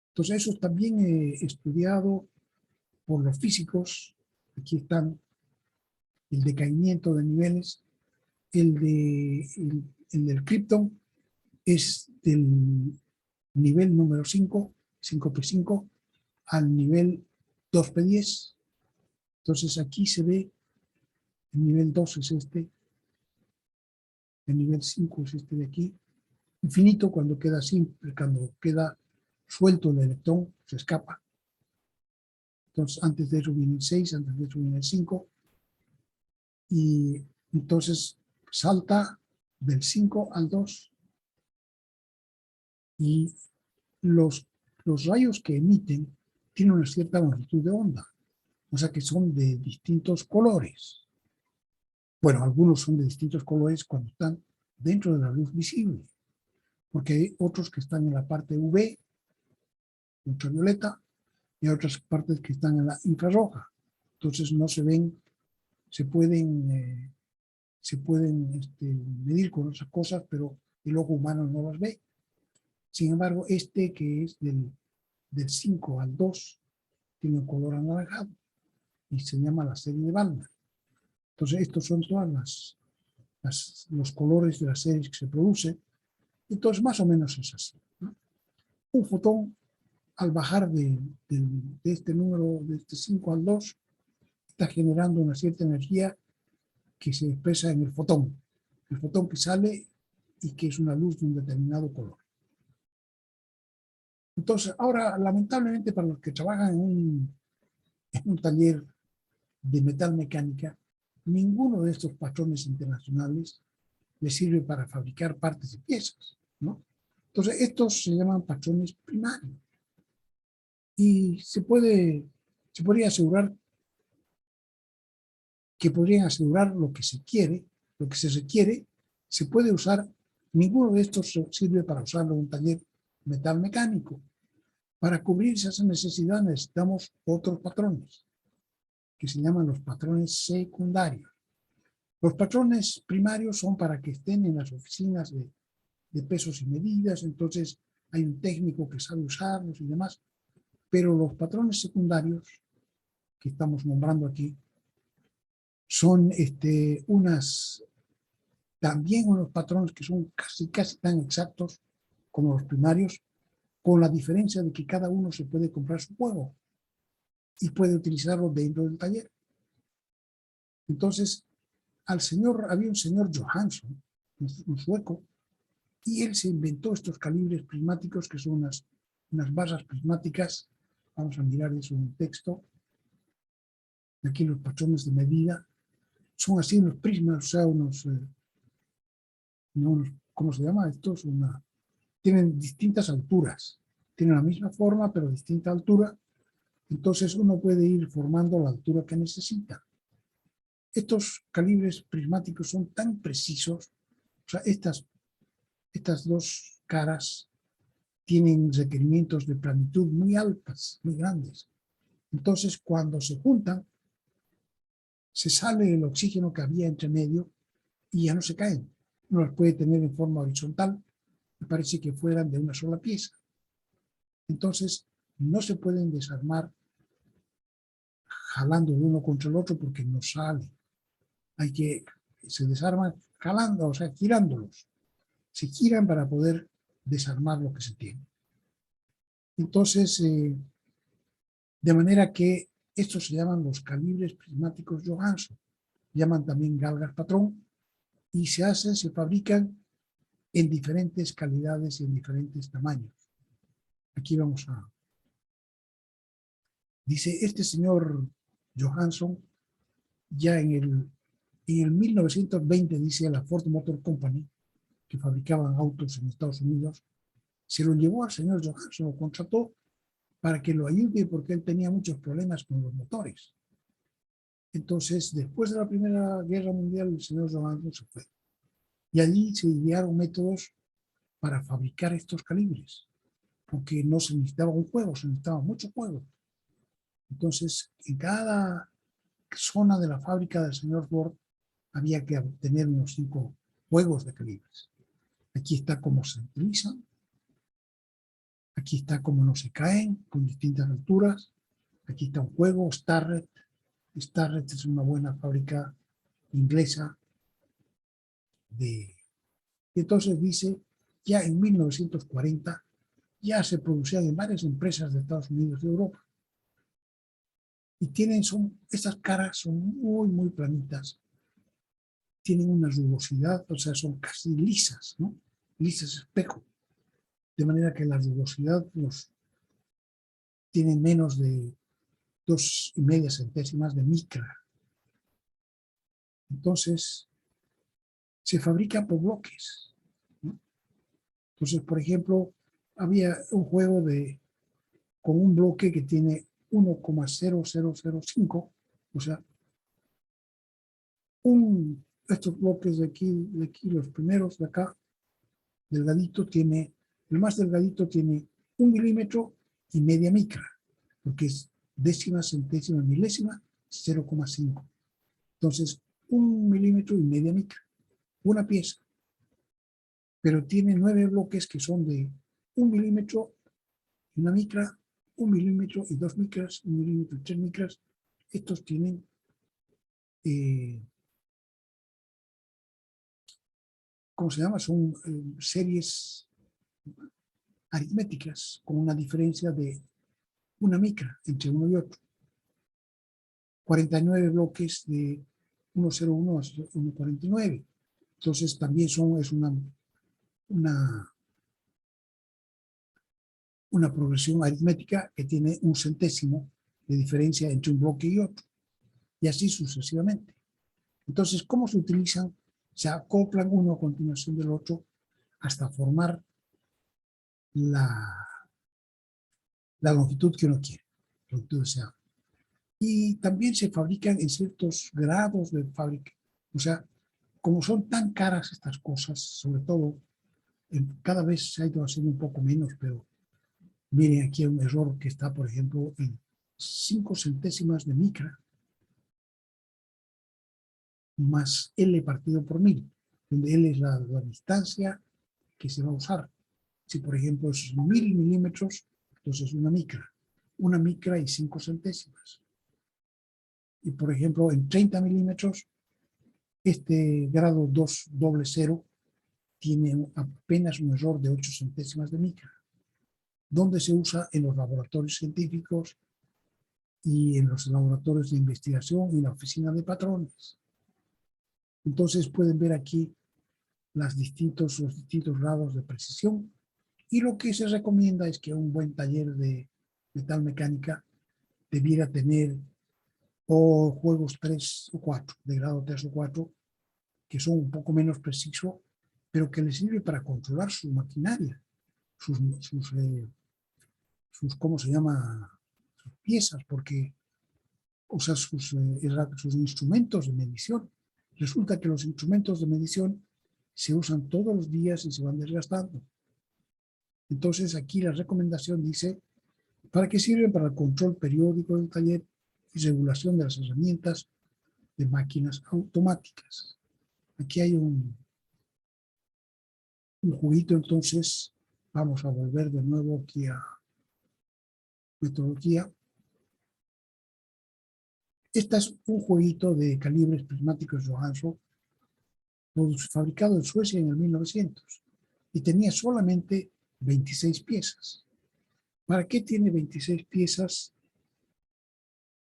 [SPEAKER 2] Entonces eso es también estudiado por los físicos. Aquí están el decaimiento de niveles. El del Krypton es del nivel número 5, 5p5, al nivel 2p10. Entonces aquí se ve el nivel 2 es este, el nivel 5 es este de aquí. Infinito cuando queda simple, cuando queda suelto el electrón, se escapa. Entonces antes de eso viene el 6, antes de eso viene el 5. Y entonces salta del 5 al 2. Y los los rayos que emiten tienen una cierta longitud de onda, o sea que son de distintos colores. Bueno, algunos son de distintos colores cuando están dentro de la luz visible, porque hay otros que están en la parte UV, ultravioleta, y hay otras partes que están en la infrarroja. Entonces no se ven, se pueden medir con esas cosas, pero el ojo humano no las ve. Sin embargo, este que es del 5 al 2 tiene un color anaranjado y se llama la serie de Balmer. Entonces, estos son todas los colores de las series que se producen. Entonces, más o menos es así, ¿no? Un fotón, al bajar de este número, de este 5 al 2, está generando una cierta energía que se expresa en el fotón que sale y que es una luz de un determinado color. Entonces, ahora, lamentablemente, para los que trabajan en un taller de metal mecánica, ninguno de estos patrones internacionales les sirve para fabricar partes y piezas, ¿no? Entonces, estos se llaman patrones primarios. Y se podría asegurar que podrían asegurar lo que se quiere, lo que se requiere, se puede usar. Ninguno de estos sirve para usarlo en un taller metal mecánico. Para cubrir esas necesidades necesitamos otros patrones, que se llaman los patrones secundarios. Los patrones primarios son para que estén en las oficinas de pesos y medidas, entonces hay un técnico que sabe usarlos y demás, pero los patrones secundarios que estamos nombrando aquí son también unos patrones que son casi tan exactos como los primarios, con la diferencia de que cada uno se puede comprar su juego y puede utilizarlo dentro del taller. Entonces, había un señor Johansson, un sueco, y él se inventó estos calibres prismáticos que son unas barras prismáticas. Vamos a mirar eso en el texto. Aquí los patrones de medida son así unos prismas, o sea, ¿cómo se llama? Estos tienen distintas alturas, tienen la misma forma pero distinta altura, entonces uno puede ir formando la altura que necesita. Estos calibres prismáticos son tan precisos, o sea, estas dos caras tienen requerimientos de planitud muy altas, muy grandes. Entonces, cuando se juntan, se sale el oxígeno que había entre medio y ya no se caen. Uno las puede tener en forma horizontal, me parece que fueran de una sola pieza. Entonces, no se pueden desarmar jalando de uno contra el otro porque no sale. Se desarman jalando, o sea, girándolos. Se giran para poder desarmar lo que se tiene. Entonces, de manera que estos se llaman los calibres prismáticos Johansson, llaman también galgas patrón, y se fabrican en diferentes calidades y en diferentes tamaños. Aquí vamos a... Dice, este señor Johansson, ya en el 1920, dice la Ford Motor Company, que fabricaban autos en Estados Unidos, se lo llevó al señor Johansson, lo contrató para que lo ayude porque él tenía muchos problemas con los motores. Entonces, después de la Primera Guerra Mundial, el señor Johansson se fue. Y allí se idearon métodos para fabricar estos calibres, porque no se necesitaba un juego, se necesitaba mucho juego. Entonces, en cada zona de la fábrica del señor Ford había que obtener unos 5 juegos de calibres. Aquí está cómo se utilizan, aquí está cómo no se caen, con distintas alturas. Aquí está un juego, Starrett. Starrett es una buena fábrica inglesa. Y entonces dice, ya en 1940 ya se producían en varias empresas de Estados Unidos y Europa. Y estas caras son muy planitas. Tienen una rugosidad, o sea, son casi lisas, ¿no? Lisas espejo. De manera que la rugosidad tiene menos de 2,5 centésimas de micra. Entonces, se fabrica por bloques, ¿no? Entonces, por ejemplo, había un juego de con un bloque que tiene 1,0005, o sea, estos bloques de aquí, los primeros de acá, delgadito, el más delgadito tiene 1 milímetro y media micra, porque es décima, centésima, milésima, 0,5. Entonces, 1 milímetro y media micra, una pieza. Pero tiene 9 bloques que son de 1 milímetro y una micra, 1 milímetro y 2 micras, 1 milímetro y 3 micras. Estos tienen ¿cómo se llama? Son series aritméticas con una diferencia de una micra entre uno y otro. 49 bloques de 1,01 a 1,49. Entonces también es una progresión aritmética que tiene un centésimo de diferencia entre un bloque y otro. Y así sucesivamente. Entonces, ¿cómo se utilizan? Se acoplan uno a continuación del otro hasta formar la longitud que uno quiere, longitud deseada. Y también se fabrican en ciertos grados de fábrica. O sea, como son tan caras estas cosas, sobre todo, cada vez se ha ido haciendo un poco menos, pero miren aquí un error que está, por ejemplo, en 5 centésimas de micra más L partido por 1000, donde L es la distancia que se va a usar. Si, por ejemplo, es 1000 milímetros, entonces una micra y 5 centésimas. Y, por ejemplo, en 30 milímetros, este grado 2 doble 0 tiene apenas un error de 8 centésimas de micra, donde se usa en los laboratorios científicos y en los laboratorios de investigación y en la oficina de patrones. Entonces pueden ver aquí los distintos grados de precisión, y lo que se recomienda es que un buen taller de metalmecánica debiera tener o juegos 3 o 4, de grado 3 o 4, que son un poco menos precisos, pero que les sirve para controlar su maquinaria, sus ¿cómo se llama? Sus piezas, porque, o sea, sus instrumentos de medición. Resulta que los instrumentos de medición se usan todos los días y se van desgastando. Entonces aquí la recomendación dice, ¿para qué sirven? Para el control periódico del taller y regulación de las herramientas de máquinas automáticas. Aquí hay un juguito, entonces vamos a volver de nuevo aquí a metodología. Este es un jueguito de calibres prismáticos Johansson, fabricado en Suecia en el 1900, y tenía solamente 26 piezas. ¿Para qué tiene 26 piezas?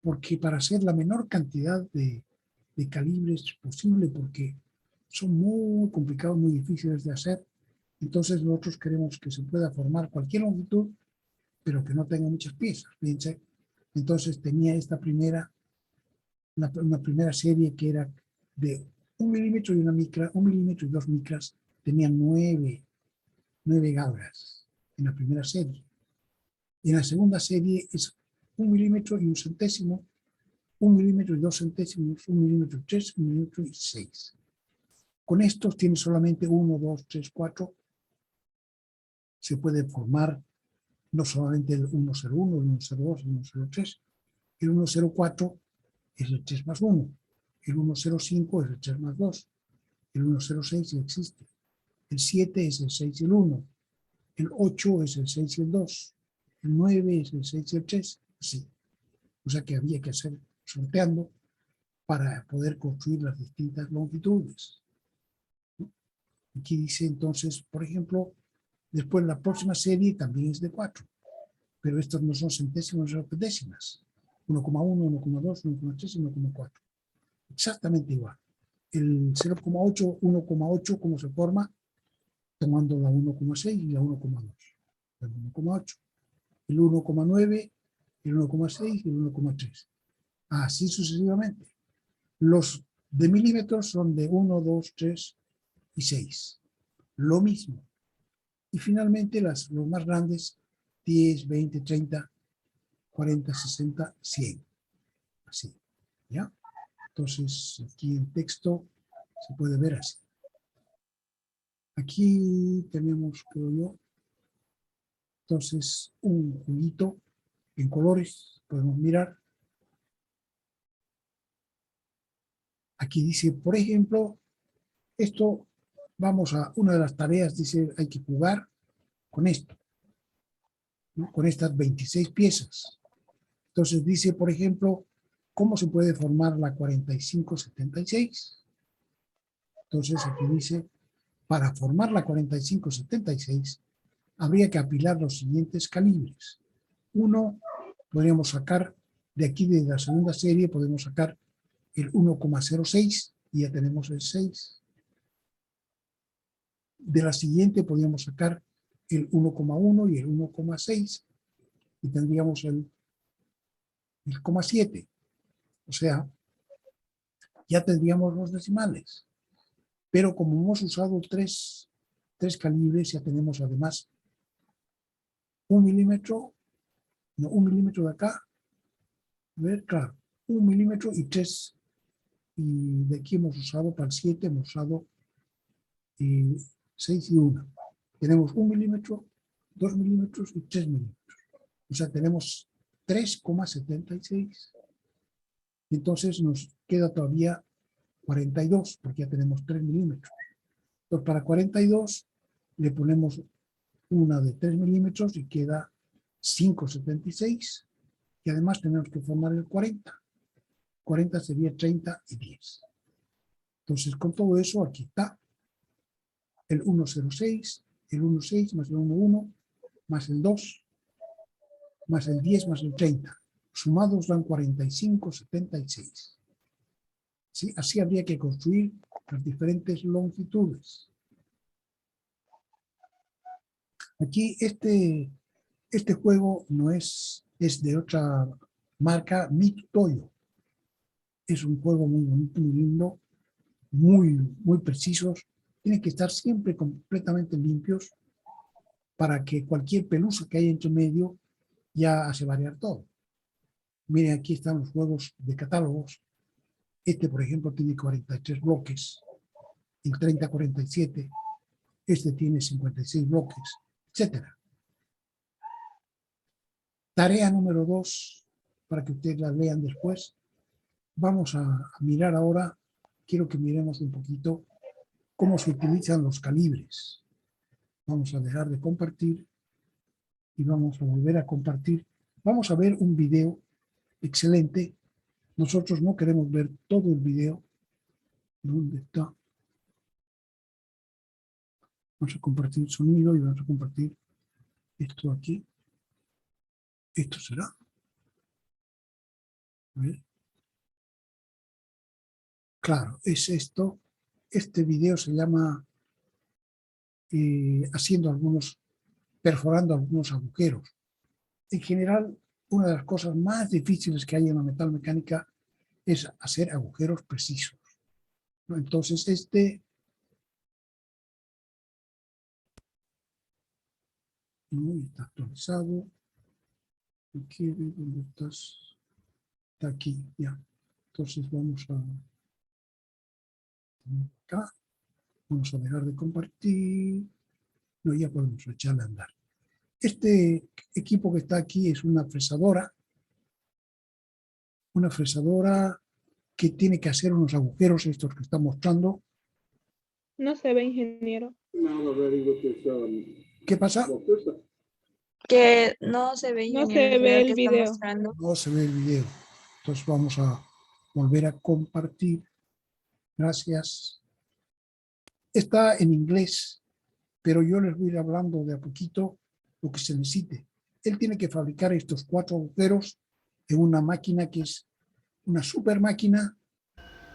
[SPEAKER 2] Porque para hacer la menor cantidad de calibres posible, porque son muy complicados, muy difíciles de hacer. Entonces nosotros queremos que se pueda formar cualquier longitud, pero que no tenga muchas piezas. Fíjense, entonces tenía una primera serie que era de 1 milímetro y una micra, 1 milímetro y 2 micras, tenía 9 galgas en la primera serie. Y en la segunda serie es 1 milímetro y un centésimo, 1 milímetro y 2 centésimos, 1 milímetro y 3, 1 milímetro y 6. Con estos tiene solamente 1, 2, 3, 4. Se puede formar no solamente el 101, el 102, el 103. El 104 es el 3 más 1. El 105 es el 3 más 2. El 106 ya existe. El 7 es el 6 y el 1. El 8 es el 6 y el 2. El 9 es el 6 y el 3. Así. O sea que había que hacer sorteando para poder construir las distintas longitudes. Aquí dice entonces, por ejemplo, después la próxima serie también es de 4, pero estos no son centésimos, son décimas. 1,1, 1,2, 1,3 y 1,4. Exactamente igual. El 0,8, 1,8, ¿cómo se forma? Tomando la 1,6 y la 1,2. El 1,8. El 1,9, el 1,6 y el 1,3. Así sucesivamente. Los de milímetros son de 1, 2, 3 y 6. Lo mismo. Y finalmente los más grandes, 10, 20, 30, 40, 60, 100. Así, ¿ya? Entonces, aquí el texto se puede ver así. Aquí tenemos, creo yo, entonces un juguito en colores, podemos mirar. Aquí dice, por ejemplo, esto, vamos a una de las tareas, dice, hay que jugar con esto, ¿no? Con estas 26 piezas. Entonces dice, por ejemplo, ¿cómo se puede formar la 4576? Entonces aquí dice, para formar la 4576, habría que apilar los siguientes calibres. Uno, podríamos sacar, de aquí de la segunda serie, podemos sacar el 1,06 y ya tenemos el 6. De la siguiente podríamos sacar el 1,1 y el 1,6 y tendríamos el 0,7. O sea, ya tendríamos los decimales. Pero como hemos usado tres calibres, ya tenemos además 1 milímetro, no, 1 milímetro de acá, a ver, claro, 1 milímetro y 3. Y de aquí hemos usado para el 7, hemos usado 6 y 1. Tenemos 1 milímetro, 2 milímetros y 3 milímetros. O sea, tenemos 3,76. Entonces nos queda todavía 42, porque ya tenemos 3 milímetros. Entonces, para 42 le ponemos una de 3 milímetros y queda 5,76. Y además tenemos que formar el 40. 40 sería 30 y 10. Entonces, con todo eso, aquí está el 1,06, el 1,6 más el 1,1, más el 2, más el 10, más el 30. Sumados dan 45,76. ¿Sí? Así habría que construir las diferentes longitudes. Aquí este juego no es de otra marca, Mitutoyo. Es un juego muy bonito, muy lindo, muy precisos. Tienen que estar siempre completamente limpios para que cualquier pelusa que haya entre medio ya hace variar todo. Miren, aquí están los juegos de catálogos. Este, por ejemplo, tiene 43 bloques, el 3047, este tiene 56 bloques, etc. Tarea número 2, para que ustedes la lean después. Vamos a mirar ahora, quiero que miremos un poquito cómo se utilizan los calibres. Vamos a dejar de compartir y vamos a volver a compartir. Vamos a ver un video excelente. Nosotros no queremos ver todo el video. ¿Dónde está? Vamos a compartir sonido y vamos a compartir esto aquí. ¿Esto será? A ver. Claro, es esto. Este video se llama perforando algunos agujeros. En general, una de las cosas más difíciles que hay en la metalmecánica es hacer agujeros precisos, ¿no? Entonces, no está actualizado. Aquí, ¿dónde estás? Está aquí, ya. Entonces vamos acá. Vamos a dejar de compartir. No, ya podemos echarle a andar. Este equipo que está aquí es una fresadora que tiene que hacer unos agujeros, estos que está mostrando.
[SPEAKER 1] No se ve, ingeniero.
[SPEAKER 2] ¿Qué pasa?
[SPEAKER 3] Que no se ve,
[SPEAKER 1] No
[SPEAKER 3] ingeniero,
[SPEAKER 1] se ve el
[SPEAKER 3] que está
[SPEAKER 1] video.
[SPEAKER 3] mostrando.
[SPEAKER 2] No se ve el video. Entonces vamos a volver a compartir. Gracias. Está en inglés, pero yo les voy a ir hablando de a poquito lo que se necesite. Él tiene que fabricar estos 4 agujeros en una máquina que es una super máquina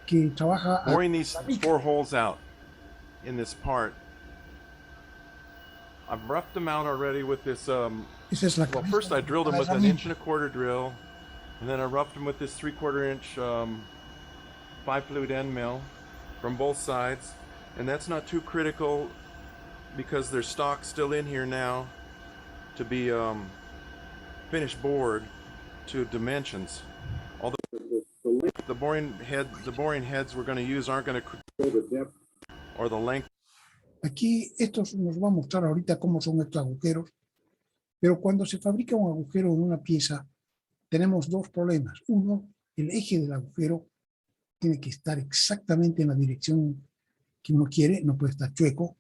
[SPEAKER 2] que trabaja...
[SPEAKER 4] Boring these 4 holes out in this part. I've roughed them out already with this,
[SPEAKER 2] Esa es la
[SPEAKER 4] well,
[SPEAKER 2] cabeza
[SPEAKER 4] first I drilled them
[SPEAKER 2] de la
[SPEAKER 4] with an 1
[SPEAKER 2] herramienta.
[SPEAKER 4] 1/4 drill, and then I roughed them with this 3/4 inch 5 flute end mill from both sides, and that's not too critical because there's stock still in here now to be finished board. to dimensions. All the boring heads we're going to use aren't going to control the depth or the length.
[SPEAKER 2] Aquí estos nos va a mostrar ahorita cómo son estos agujeros, pero cuando se fabrica un agujero en una pieza, tenemos dos problemas. Uno, el eje del agujero tiene que estar exactamente en la dirección que uno quiere, no puede estar chueco,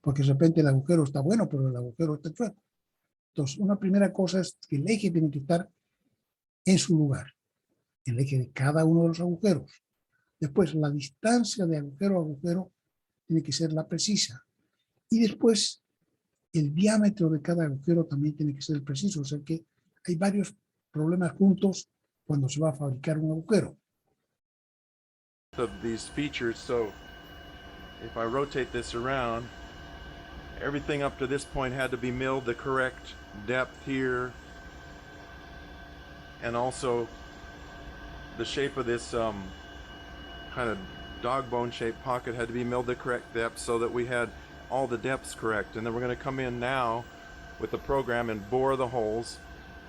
[SPEAKER 2] porque de repente el agujero está bueno, pero el agujero está chueco. Entonces, una primera cosa es que el eje tiene que estar en su lugar, el eje de cada uno de los agujeros. Después, la distancia de agujero a agujero tiene que ser la precisa. Y después, el diámetro de cada agujero también tiene que ser preciso. O sea que hay varios problemas juntos cuando se va a fabricar un agujero.
[SPEAKER 4] Of these features, so if I rotate this around, everything up to this point had to be milled the correct depth here, and also the shape of this kind of dog bone shaped pocket had to be milled the correct depth so that we had all the depths correct. And then we're going to come in now with the program and bore the holes,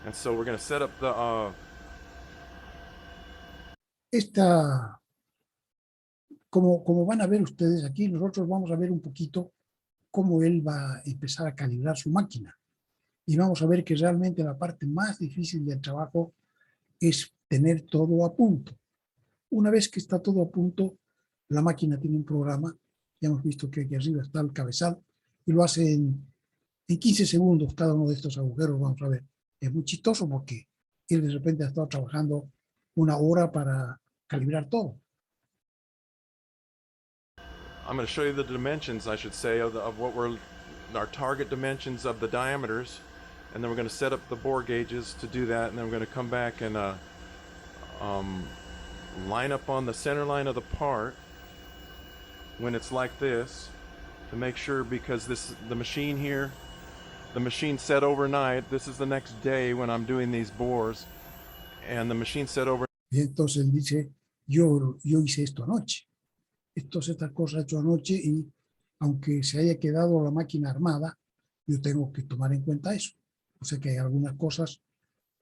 [SPEAKER 4] and so we're going to set up the
[SPEAKER 2] Como van a ver ustedes aquí, nosotros vamos a ver un poquito cómo él va a empezar a calibrar su máquina. Y vamos a ver que realmente la parte más difícil del trabajo es tener todo a punto. Una vez que está todo a punto, la máquina tiene un programa. Ya hemos visto que aquí arriba está el cabezal y lo hace en 15 segundos cada uno de estos agujeros. Vamos a ver, es muy chistoso porque él de repente ha estado trabajando una hora para calibrar todo.
[SPEAKER 4] I'm going to show you the dimensions, I should say, of what our target dimensions of the diameters, and then we're going to set up the bore gauges to do that, and then we're going to come back and line up on the center line of the part when it's like this to make sure, because the machine here, the machine set overnight. This is the next day when I'm doing these bores, and the machine set over.
[SPEAKER 2] Y entonces él dice, yo hice esto anoche. Estas cosas hecho anoche y aunque se haya quedado la máquina armada, yo tengo que tomar en cuenta eso. O sea que hay algunas cosas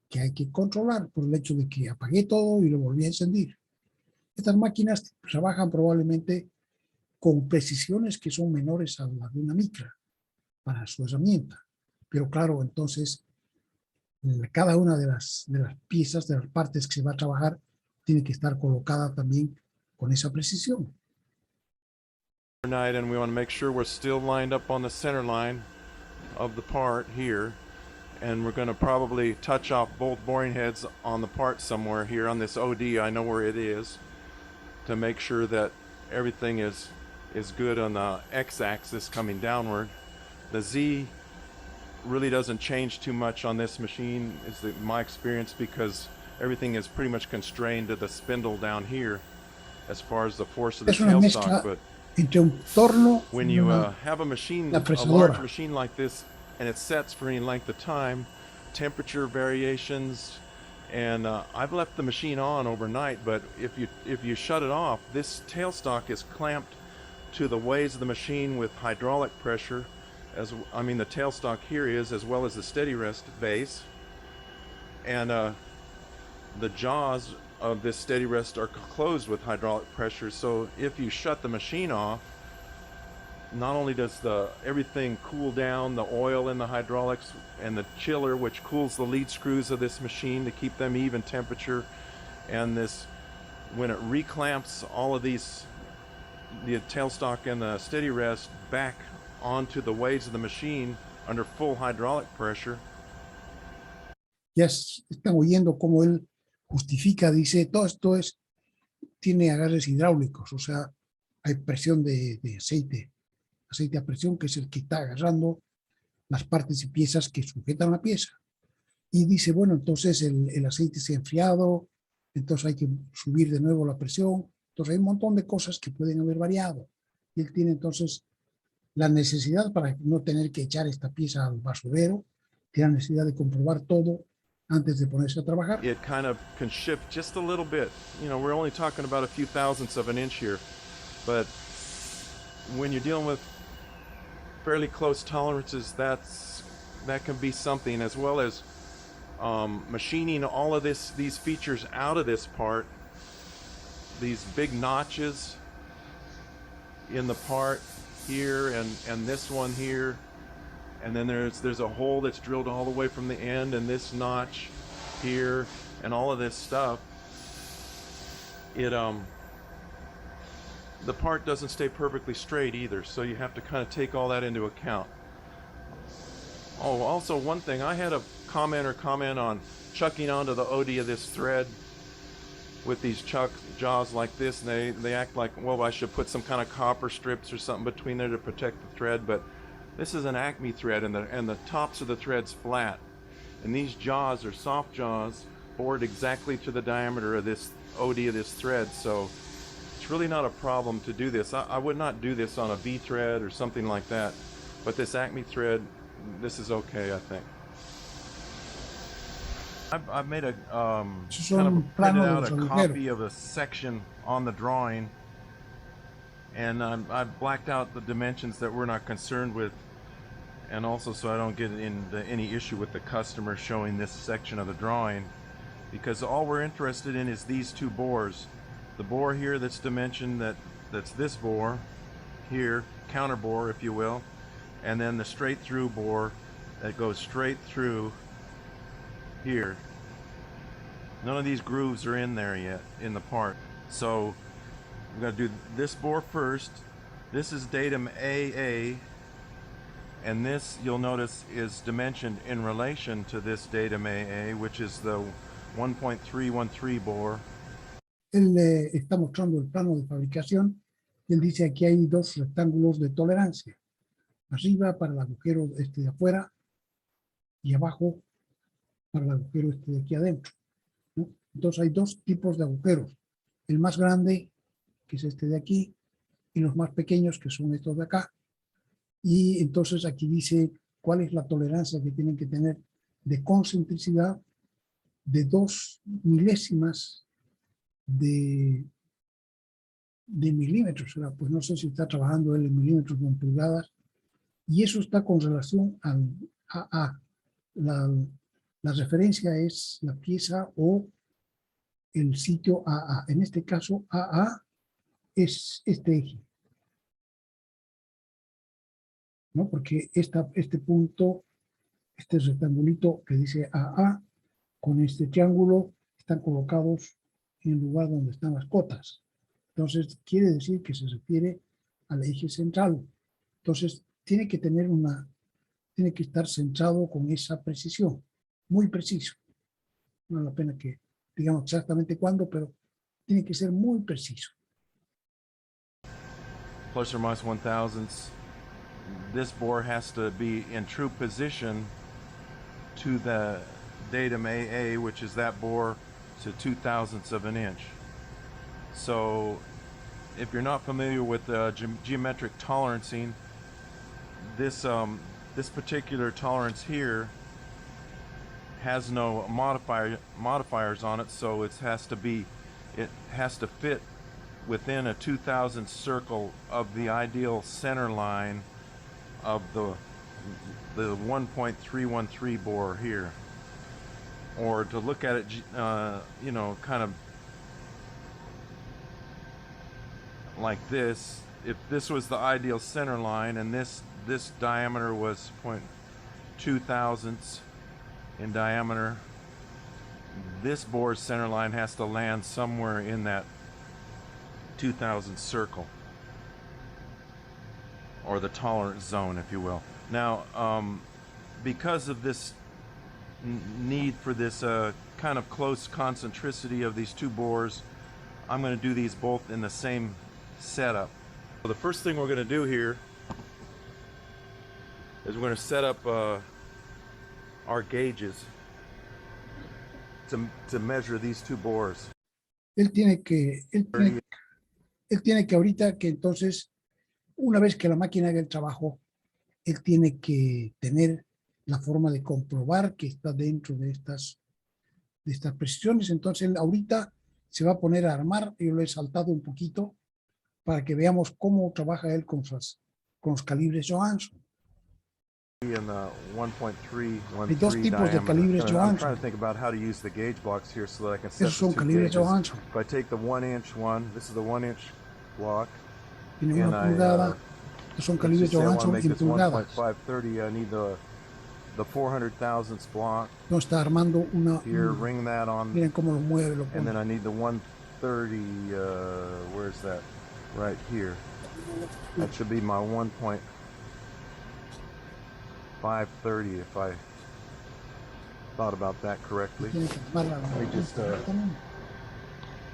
[SPEAKER 2] que hay que controlar por el hecho de que apagué todo y lo volví a encender. Estas máquinas trabajan probablemente con precisiones que son menores a las de una micra para su herramienta. Pero claro, entonces cada una de las piezas, de las partes que se va a trabajar, tiene que estar colocada también con esa precisión.
[SPEAKER 4] And we want to make sure we're still lined up on the center line of the part here, and we're going to probably touch off both boring heads on the part somewhere here on this OD. I know where it is, to make sure that everything is good on the x-axis coming downward. The Z really doesn't change too much on this machine, is my experience, because everything is pretty much constrained to the spindle down here as far as the force of the tailstock. But
[SPEAKER 2] entre un torno
[SPEAKER 4] when you have a machine, a large machine like this, and it sets for any length of time, temperature variations, and I've left the machine on overnight, but if you shut it off, this tailstock is clamped to the ways of the machine with hydraulic pressure, the tailstock here is, as well as the steady rest base, and the jaws of this steady rest are closed with hydraulic pressure. So if you shut the machine off, not only does everything cool down, the oil in the hydraulics and the chiller, which cools the lead screws of this machine to keep them even temperature, and this, when it reclamps all of these, the tailstock and the steady rest back onto the ways of the machine under full hydraulic pressure.
[SPEAKER 2] Ya están oyendo cómo él justifica, dice, todo esto tiene agarres hidráulicos, o sea, hay presión de aceite a presión, que es el que está agarrando las partes y piezas que sujetan la pieza. Y dice, bueno, entonces el aceite se ha enfriado, entonces hay que subir de nuevo la presión, entonces hay un montón de cosas que pueden haber variado. Y él tiene entonces la necesidad, para no tener que echar esta pieza al basurero, tiene la necesidad de comprobar todo antes de ponerse a trabajar.
[SPEAKER 4] It kind of can shift just a little bit. You know, we're only talking about a few thousandths of an inch here, but when you're dealing with fairly close tolerances, that can be something, as well as machining all of these features out of this part, these big notches in the part here and this one here, and then there's a hole that's drilled all the way from the end, and this notch here, and all of this stuff. The part doesn't stay perfectly straight either, so you have to kind of take all that into account. Oh, also one thing, I had a commenter comment on chucking onto the OD of this thread with these jaws like this, and they act like, well, I should put some kind of copper strips or something between there to protect the thread, but this is an Acme thread, and the tops of the thread's flat, and these jaws are soft jaws bored exactly to the diameter of this OD of this thread, so it's really not a problem to do this. I would not do this on a V thread or something like that, but this Acme thread, this is okay, I think. I've made a kind of printed out a copy of a section on the drawing, and I've blacked out the dimensions that we're not concerned with, and also so I don't get into any issue with the customer showing this section of the drawing, because all we're interested in is these two bores. The bore here that's dimensioned, that's this bore here, counter bore if you will, and then the straight through bore that goes straight through here. None of these grooves are in there yet in the part, so I'm going to do this bore first. This is datum AA, and this, you'll notice, is dimensioned in relation to this datum AA, which is the 1.313 bore.
[SPEAKER 2] Él está mostrando el plano de fabricación y él dice aquí hay dos rectángulos de tolerancia, arriba para el agujero de afuera y abajo para el agujero de aquí adentro, ¿no? Entonces hay dos tipos de agujeros, el más grande, que es este de aquí, y los más pequeños, que son estos de acá. Y entonces aquí dice cuál es la tolerancia que tienen que tener de concentricidad de 2 milésimas de milímetros. Pues no sé si está trabajando él en milímetros o en pulgadas, y eso está con relación al AA. La referencia es la pieza o el sitio AA. En este caso, AA es este eje, ¿no? Porque este punto, este rectangulito que dice AA, con este triángulo, están colocados en el lugar donde están las cotas. Entonces, quiere decir que se refiere al eje central. Entonces, tiene que estar centrado con esa precisión, muy preciso. No vale la pena que digamos exactamente cuándo, pero tiene que ser muy preciso.
[SPEAKER 4] Plus or minus 1/1000. This bore has to be in true position to the datum AA, which is that bore, to 0.002 of an inch. So if you're not familiar with geometric tolerancing, this particular tolerance here has no modifiers on it, so it has to fit within a 0.002 circle of the ideal center line of the 1.313 bore here. Or to look at it, you know, kind of like this, if this was the ideal center line and this diameter was 0.002 in diameter, this bore's center line has to land somewhere in that 0.002 circle, or the tolerance zone, if you will. Now, because of this need for this kind of close concentricity of these two bores, I'm going to do these both in the same setup. So the first thing we're going to do here is we're going to set up our gauges to measure these two bores.
[SPEAKER 2] Él tiene que ahorita que entonces, una vez que la máquina haga el trabajo, él tiene que tener la forma de comprobar que está dentro de estas precisiones. Entonces él ahorita se va a poner a armar. Yo lo he saltado un poquito para que veamos cómo trabaja él con los calibres Johansson.
[SPEAKER 4] and the 1.313
[SPEAKER 2] Hay dos tipos de
[SPEAKER 4] diameter.
[SPEAKER 2] calibres
[SPEAKER 4] I'm trying
[SPEAKER 2] Johansson.
[SPEAKER 4] to think about how to use the gauge blocks here so that I can set
[SPEAKER 2] Esos
[SPEAKER 4] the
[SPEAKER 2] son
[SPEAKER 4] two
[SPEAKER 2] calibres
[SPEAKER 4] gauges.
[SPEAKER 2] Johansson.
[SPEAKER 4] If I take the 1-inch one, this is the 1-inch block,
[SPEAKER 2] Tiene
[SPEAKER 4] and
[SPEAKER 2] una pulgada. Estos son
[SPEAKER 4] let's just
[SPEAKER 2] calibres
[SPEAKER 4] say I want to
[SPEAKER 2] Johansson
[SPEAKER 4] make
[SPEAKER 2] en
[SPEAKER 4] this
[SPEAKER 2] pulgadas.
[SPEAKER 4] 1.530. I need the 400 thousandths block
[SPEAKER 2] No está armando una.
[SPEAKER 4] here. Ring that on,
[SPEAKER 2] Miren cómo lo mueve, lo
[SPEAKER 4] and then
[SPEAKER 2] pone.
[SPEAKER 4] I need the 130. Where's that? Right here. That should be my 1.530 if I thought about that correctly.
[SPEAKER 2] Tiene que armarla.
[SPEAKER 4] Let me just,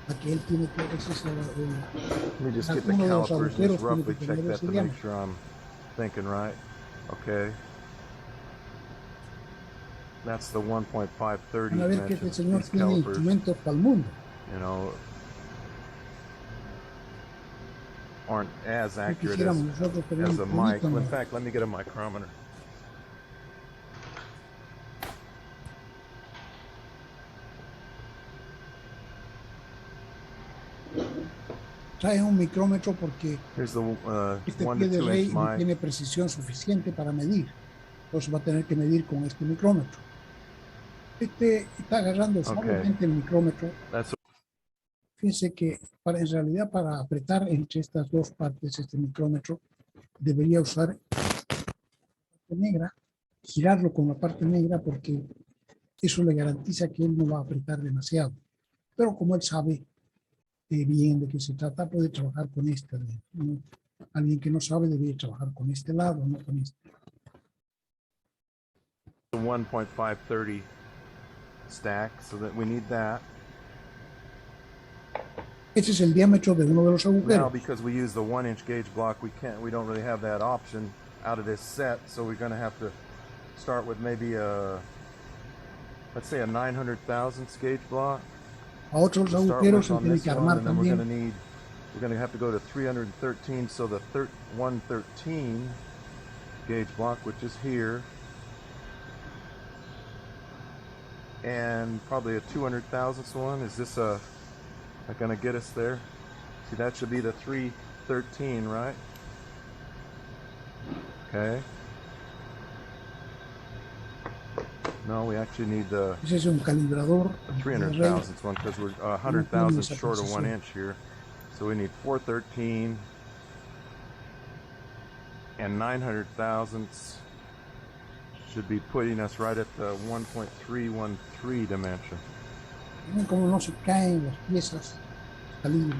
[SPEAKER 2] Aquí él tiene que. Ese es
[SPEAKER 4] Let me just get the
[SPEAKER 2] Uno de los
[SPEAKER 4] calipers and
[SPEAKER 2] agujeros
[SPEAKER 4] just roughly
[SPEAKER 2] tiene que
[SPEAKER 4] check
[SPEAKER 2] tener
[SPEAKER 4] that
[SPEAKER 2] ese
[SPEAKER 4] to
[SPEAKER 2] diámetro.
[SPEAKER 4] make sure I'm thinking right. Okay. That's the 1.530
[SPEAKER 2] Van a ver que
[SPEAKER 4] dimension.
[SPEAKER 2] este señor
[SPEAKER 4] These
[SPEAKER 2] tiene
[SPEAKER 4] calipers,
[SPEAKER 2] instrumentos para el mundo.
[SPEAKER 4] you know, aren't as
[SPEAKER 2] Si
[SPEAKER 4] accurate
[SPEAKER 2] quisiéramos nosotros tener
[SPEAKER 4] as
[SPEAKER 2] un
[SPEAKER 4] a mic.
[SPEAKER 2] poquito
[SPEAKER 4] In
[SPEAKER 2] más.
[SPEAKER 4] fact, let me get a micrometer.
[SPEAKER 2] Trae un micrómetro porque
[SPEAKER 4] Here's the
[SPEAKER 2] este
[SPEAKER 4] 1
[SPEAKER 2] pie
[SPEAKER 4] to
[SPEAKER 2] de
[SPEAKER 4] 2
[SPEAKER 2] rey
[SPEAKER 4] inch
[SPEAKER 2] no
[SPEAKER 4] mic.
[SPEAKER 2] tiene precisión suficiente para medir. Entonces va a tener que medir con este micrómetro. Este está agarrando suavemente el micrómetro.
[SPEAKER 4] That's
[SPEAKER 2] Fíjense que en realidad para apretar entre estas dos partes este micrómetro debería usar la parte negra, girarlo con la parte negra porque eso le garantiza que él no va a apretar demasiado. Pero como él sabe bien de qué se trata, puede trabajar con esta. Alguien que no sabe debería trabajar con este lado, no con este.
[SPEAKER 4] 1.530 stack, so that we need that.
[SPEAKER 2] Ese es el diámetro de uno de los
[SPEAKER 4] Now,
[SPEAKER 2] agujeros.
[SPEAKER 4] because we use the 1-inch gauge block, we don't really have that option out of this set, so we're going to have to start with maybe let's say a 900 thousandths gauge block.
[SPEAKER 2] A otros
[SPEAKER 4] To start
[SPEAKER 2] agujeros
[SPEAKER 4] with
[SPEAKER 2] se
[SPEAKER 4] on
[SPEAKER 2] tiene
[SPEAKER 4] this
[SPEAKER 2] que
[SPEAKER 4] one,
[SPEAKER 2] armar
[SPEAKER 4] and then we're
[SPEAKER 2] también.
[SPEAKER 4] going to have to go to 313, so the 113 gauge block, which is here, and probably a 200 thousandths one. Is this going to get us there? See, that should be the 313, right? Okay. No, we actually need the
[SPEAKER 2] Ese es un calibrador.
[SPEAKER 4] 300
[SPEAKER 2] de rey.
[SPEAKER 4] thousandths one because we're 100 thousandths short of 1 inch here. So we need 413 and 900 thousandths should be putting us right at the 1.313 dimension.
[SPEAKER 2] Miren cómo no se caen las piezas calibres.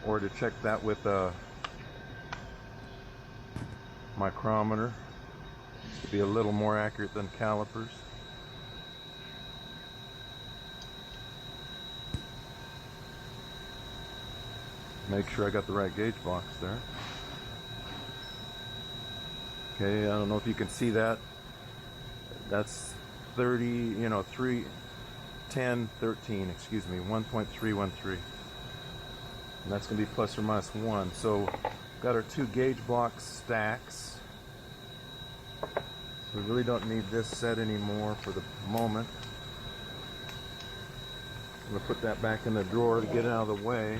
[SPEAKER 4] Or to check that with a micrometer to be a little more accurate than calipers. Make sure I got the right gauge box there. Okay, I don't know if you can see that. That's 30, you know, 10, 13, excuse me, 1.313. And that's going to be plus or minus 1. So got our two gauge block stacks. So we really don't need this set anymore for the moment. I'm going to put that back in the drawer to get it out of the way.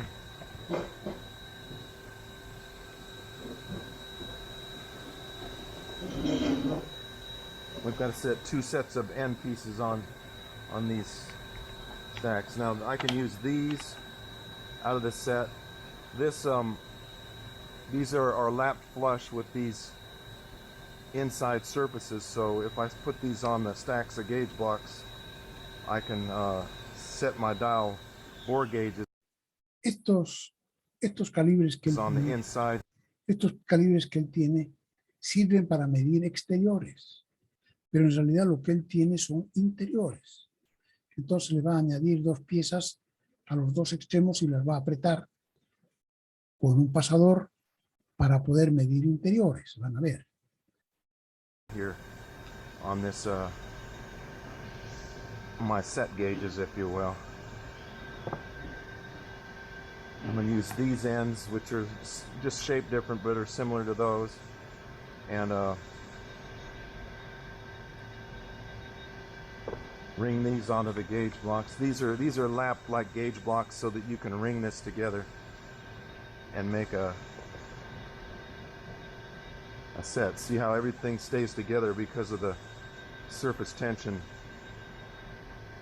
[SPEAKER 4] We've got to set two sets of end pieces on these stacks. Now I can use these out of the set. These are lapped flush with these inside surfaces, so if I put these on the stacks of gauge blocks, I can set my dial bore gauges
[SPEAKER 2] Estos calibres que él
[SPEAKER 4] on the
[SPEAKER 2] tiene,
[SPEAKER 4] inside.
[SPEAKER 2] estos calibres que él tiene sirven para medir exteriores, pero en realidad lo que él tiene son interiores. Entonces le va a añadir dos piezas a los dos extremos y las va a apretar con un pasador para poder medir interiores. Van a ver.
[SPEAKER 4] Here on this my set gauges, if you will. I'm going to use these ends, which are just shaped different but are similar to those, and ring these onto the gauge blocks. These are lapped like gauge blocks so that you can ring this together and make a a set. See how everything stays together because of the surface tension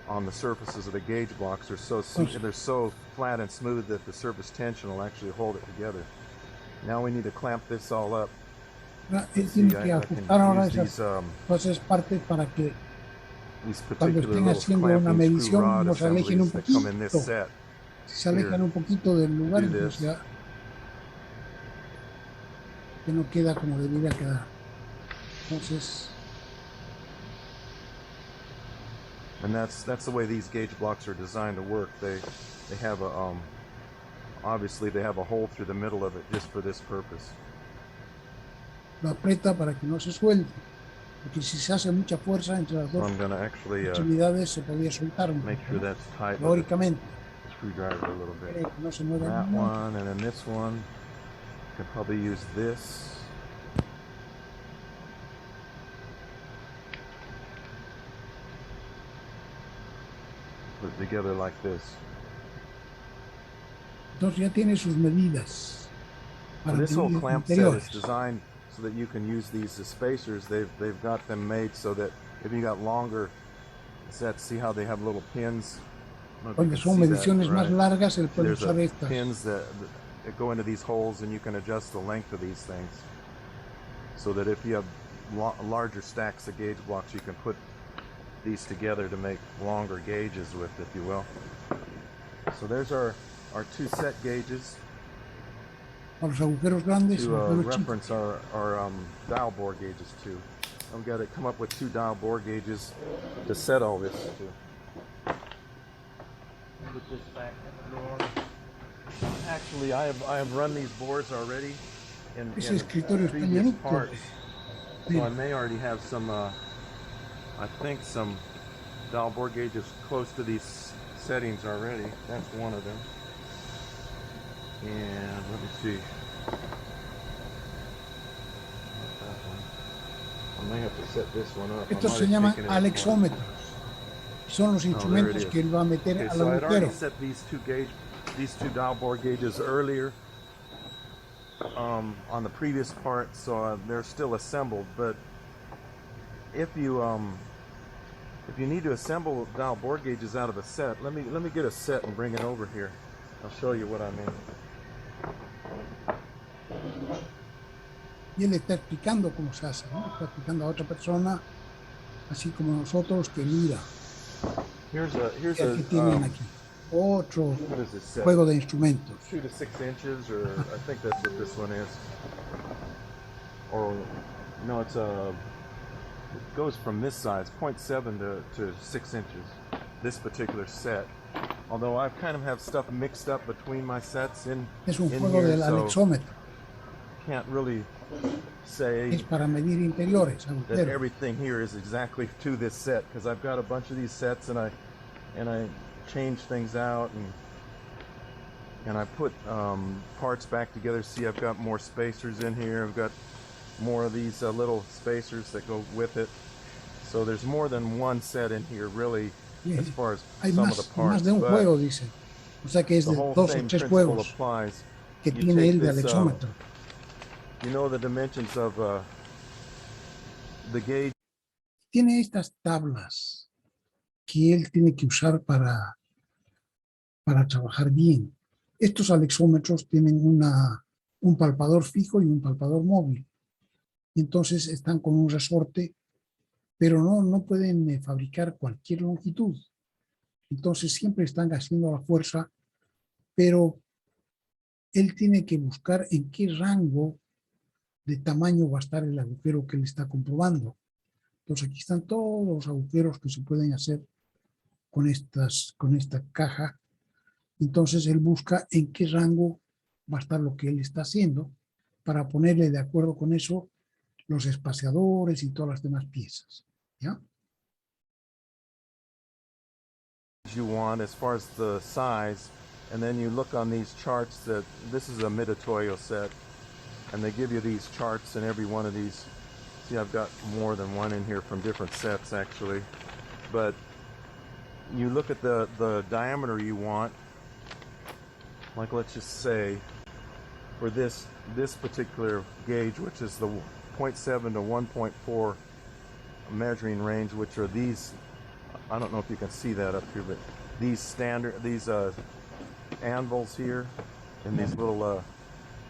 [SPEAKER 4] on the surfaces of the gauge blocks. They're so flat and smooth that the surface tension will actually hold it together. Now we need to clamp this all up.
[SPEAKER 2] Él tiene que ajustar ahora todas esas partes para que cuando estén haciendo una medición no se alejen un poquito. Si se alejan un poquito del lugar, pues ya que no queda como debería quedar. Entonces,
[SPEAKER 4] and that's the way these gauge blocks are designed to work. They have a obviously they have a hole through the middle of it just for this purpose.
[SPEAKER 2] Lo aprieta para que no se suelte, porque si se hace mucha fuerza entre las dos extremidades se podría soltar un poco, lógicamente.
[SPEAKER 4] Screwdriver a little bit.
[SPEAKER 2] No se mueve
[SPEAKER 4] that one, and then this one. Could probably use this. Put it together like this.
[SPEAKER 2] Entonces ya tiene sus medidas.
[SPEAKER 4] So this whole clamp set is designed so that you can use these as spacers. They've got them made so that if you got longer sets, see how they have little pins.
[SPEAKER 2] Cuando son mediciones más largas, el puede usar estas.
[SPEAKER 4] Pins that go into these holes, and you can adjust the length of these things so that if you have larger stacks of gauge blocks, you can put these together to make longer gauges with, if you will. So there's our two set gauges
[SPEAKER 2] to
[SPEAKER 4] reference our dial bore gauges too. I've got to come up with two dial bore gauges to set all this to. Put this back in the drawer. Actually, I have run these bores already in previous parts, so I may already have some, I think some dial bore gauges close to these settings already. That's one of them. And let me see. I may have to set this one up.
[SPEAKER 2] Estos se llaman alexómetros. Son los instrumentos que él va a meter al
[SPEAKER 4] agujero. I already
[SPEAKER 2] agujero.
[SPEAKER 4] set these two dial bore gauges earlier on the previous part, so they're still assembled. But if you need to assemble dial bore gauges out of a set, let me get a set and bring it over here. I'll show you what I mean.
[SPEAKER 2] Y él está explicando cómo se hace, ¿no? Está explicando a otra persona, así como nosotros, que mira.
[SPEAKER 4] Here's
[SPEAKER 2] que tienen aquí otro juego de instrumentos.
[SPEAKER 4] 2 to 6 inches, or I think that's what this one is. Or no, it goes from this size, 0.7 to 6 inches. This particular set. Although I kind of have stuff mixed up between my sets in
[SPEAKER 2] juego
[SPEAKER 4] here,
[SPEAKER 2] del alexómetro.
[SPEAKER 4] Can't really say
[SPEAKER 2] es para medir interiores,
[SPEAKER 4] that everything here is exactly to this set, because I've got a bunch of these sets and I change things out and I put parts back together. See, I've got more spacers in here. I've got more of these little spacers that go with it. So there's more than one set in here, really, as far as some of the parts.
[SPEAKER 2] Más de un juego, dice. O sea que es de 2 o 3 juegos que tiene él de alexómetro.
[SPEAKER 4] You know the dimensions of the gauge.
[SPEAKER 2] Tiene estas tablas que él tiene que usar para trabajar bien. Estos alexómetros tienen un palpador fijo y un palpador móvil. Y entonces están con un resorte, pero no pueden fabricar cualquier longitud. Entonces siempre están haciendo la fuerza, pero él tiene que buscar en qué rango de tamaño va a estar el agujero que él está comprobando. Entonces aquí están todos los agujeros que se pueden hacer con esta caja. Entonces él busca en qué rango va a estar lo que él está haciendo para ponerle de acuerdo con eso los espaciadores y todas las demás piezas. ¿Ya?
[SPEAKER 4] You want as far as the size, and then you look on these charts that this is a Mitutoyo set, and they give you these charts in every one of these. See, I've got more than one in here from different sets actually, but you look at the diameter you want. Like, let's just say for this particular gauge, which is the 0.7 to 1.4 measuring range, which are these. I don't know if you can see that up here, but these anvils here, and these little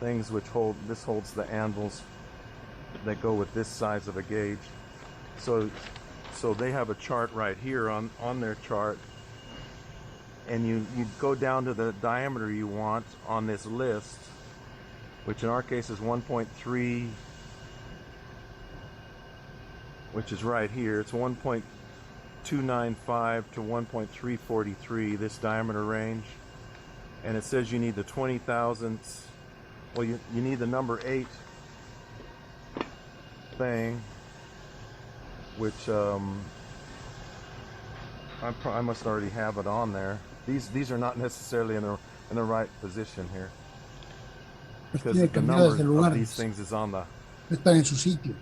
[SPEAKER 4] things which holds the anvils that go with this size of a gauge. So they have a chart right here on their chart, and you go down to the diameter you want on this list, which in our case is 1.3, which is right here. It's 1.295 to 1.343, this diameter range. And it says you need the 20 thousandths. Well, you need the number 8 thing, which I must already have it on there. These are not necessarily in the right position here, because the number of these things is on the
[SPEAKER 2] Están en su sitio.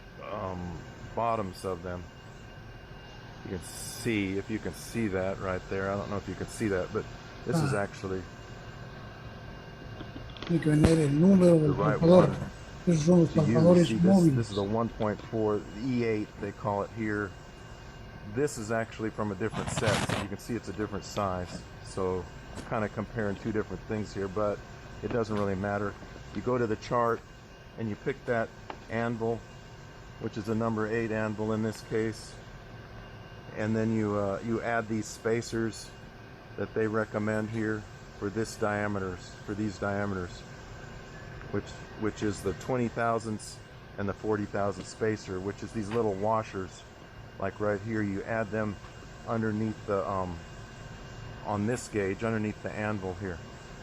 [SPEAKER 4] bottoms of them. You can see, if you can see that right there. I don't know if you can see that, but this is actually
[SPEAKER 2] Tiene que venir el número del
[SPEAKER 4] right
[SPEAKER 2] palpador.
[SPEAKER 4] one.
[SPEAKER 2] Esos son los
[SPEAKER 4] to use.
[SPEAKER 2] palpadores
[SPEAKER 4] See,
[SPEAKER 2] móviles.
[SPEAKER 4] this is a 1.4 E8, they call it here. This is actually from a different set, so you can see it's a different size. So kind of comparing two different things here, but it doesn't really matter. You go to the chart and you pick that anvil, which is a number 8 anvil in this case, and then you add these spacers that they recommend here for these diameters, which is the 20 thousandths and the 40 thousandth spacer, which is these little washers, like right here. You add them underneath the on this gauge, underneath the anvil here.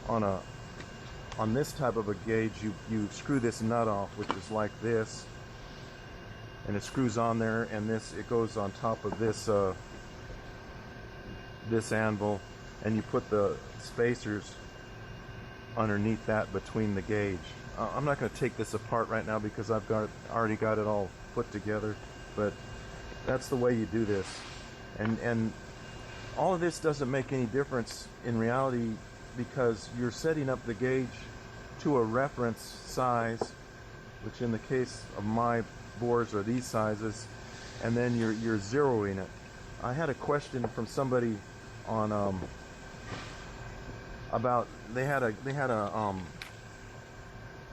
[SPEAKER 4] On this type of a gauge, you screw this nut off, which is like this, and it screws on there, and it goes on top of this this anvil, and you put the spacers underneath that between the gauge. I'm not going to take this apart right now because I've already got it all put together, but that's the way you do this. And all of this doesn't make any difference in reality, because you're setting up the gauge to a reference size, which in the case of my bores are these sizes, and then you're zeroing it. I had a question from somebody on about they had a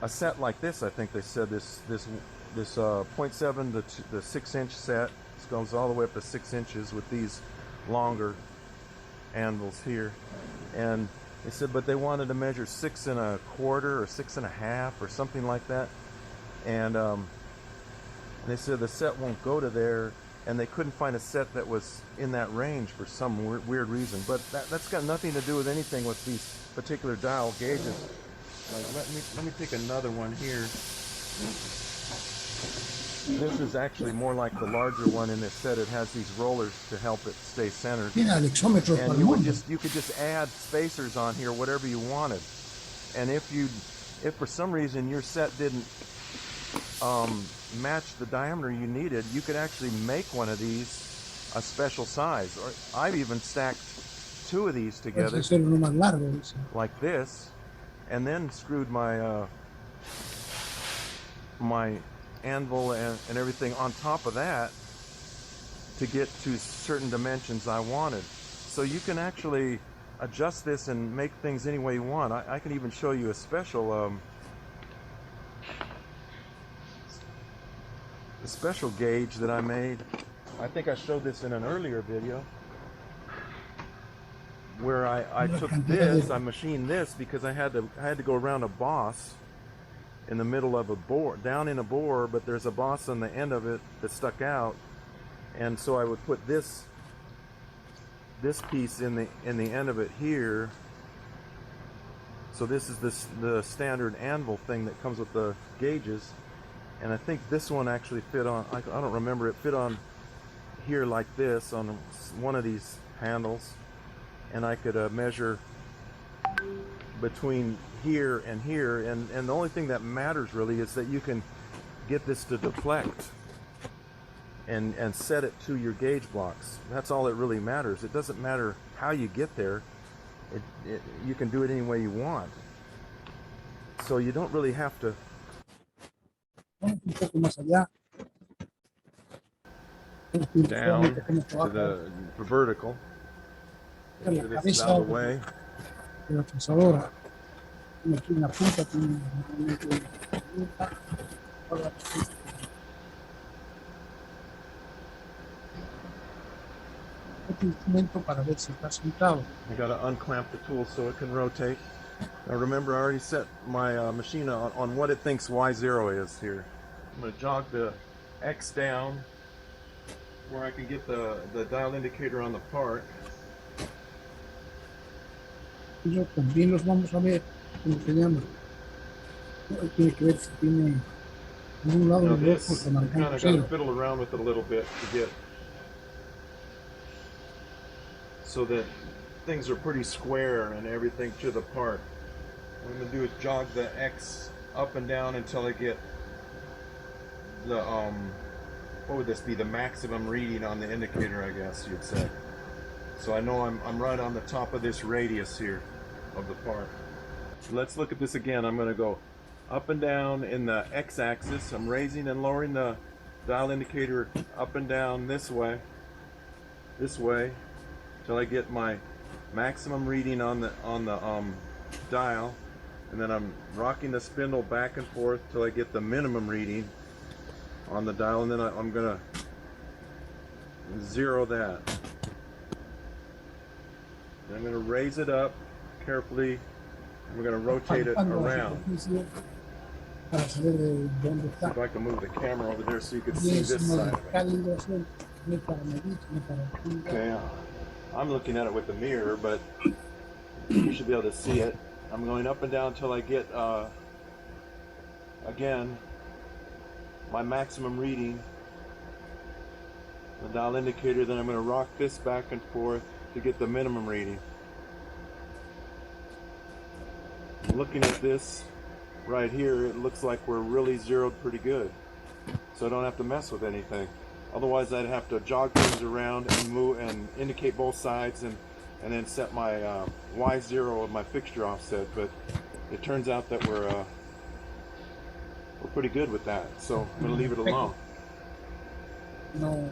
[SPEAKER 4] set like this. I think they said this 0.7 to the 6-inch set. This goes all the way up to 6 inches with these longer anvils here, and they said, but they wanted to measure 6 1/4 or 6 1/2 or something like that, and they said the set won't go to there, and they couldn't find a set that was in that range for some weird reason. But that's got nothing to do with anything with these particular dial gauges. Like, let me take another one here. This is actually more like the larger one in this set. It has these rollers to help it stay centered.
[SPEAKER 2] Tiene alexómetros para
[SPEAKER 4] And
[SPEAKER 2] el mundo.
[SPEAKER 4] you could just add spacers on here, whatever you wanted. And if for some reason your set didn't match the diameter you needed, you could actually make one of these a special size. Or I've even stacked 2 of these together
[SPEAKER 2] Puedes hacer uno más largo, dice.
[SPEAKER 4] like this, and then screwed my my anvil and everything on top of that to get to certain dimensions I wanted. So you can actually adjust this and make things any way you want. I can even show you a special gauge that I made. I think I showed this in an earlier video, where I took this, I machined this, because I had to go around a boss in the middle of a bore, down in a bore, but there's a boss on the end of it that stuck out, and so I would put this piece in the end of it here. So this is the standard anvil thing that comes with the gauges, and I think this one actually fit on, I don't remember, it fit on here like this on one of these handles, and I could measure between here, and the only thing that matters really is that you can get this to deflect and set it to your gauge blocks. That's all that really matters. It doesn't matter how you get there. You can do it any way you want. So you don't really have to
[SPEAKER 2] Vamos un poco más allá.
[SPEAKER 4] Down to the vertical.
[SPEAKER 2] La
[SPEAKER 4] Get this
[SPEAKER 2] cabeza
[SPEAKER 4] out of the way.
[SPEAKER 2] de la fresadora. Tiene aquí una punta, tiene este instrumento para ver si está sentado.
[SPEAKER 4] I gotta unclamp the tool so it can rotate. Now remember, I already set my machine on what it thinks Y0 is here. I'm gonna jog the X down where I can get the dial indicator on the part.
[SPEAKER 2] Ellos también los vamos a ver, como se llama. Tiene que ver si tiene en un lado
[SPEAKER 4] Now
[SPEAKER 2] de
[SPEAKER 4] this,
[SPEAKER 2] rojo,
[SPEAKER 4] you kind
[SPEAKER 2] marcando
[SPEAKER 4] of
[SPEAKER 2] cero.
[SPEAKER 4] gotta fiddle around with it a little bit to get so that things are pretty square and everything to the part. What I'm gonna do is jog the X up and down until I get the what would this be, the maximum reading on the indicator, I guess you'd say. So I know I'm right on the top of this radius here of the part. Let's look at this again. I'm going to go up and down in the x-axis. I'm raising and lowering the dial indicator up and down this way till I get my maximum reading on the dial, and then I'm rocking the spindle back and forth till I get the minimum reading on the dial, and then I'm going to zero that. I'm going to raise it up carefully. We're going to rotate it around.
[SPEAKER 2] Para saber de dónde está.
[SPEAKER 4] If I can move the camera over there so you can see
[SPEAKER 2] Y es
[SPEAKER 4] this side.
[SPEAKER 2] calibración, no para medir, no para
[SPEAKER 4] Okay, I'm looking at it with the mirror, but you should be able to see it. I'm going up and down until I get, again, my maximum reading, the dial indicator. Then I'm going to rock this back and forth to get the minimum reading. Looking at this right here, it looks like we're really zeroed pretty good, so I don't have to mess with anything. Otherwise I'd have to jog things around and move and indicate both sides and then set my Y0 of my fixture offset, but it turns out that we're pretty good with that, so I'm going to leave it alone.
[SPEAKER 2] No.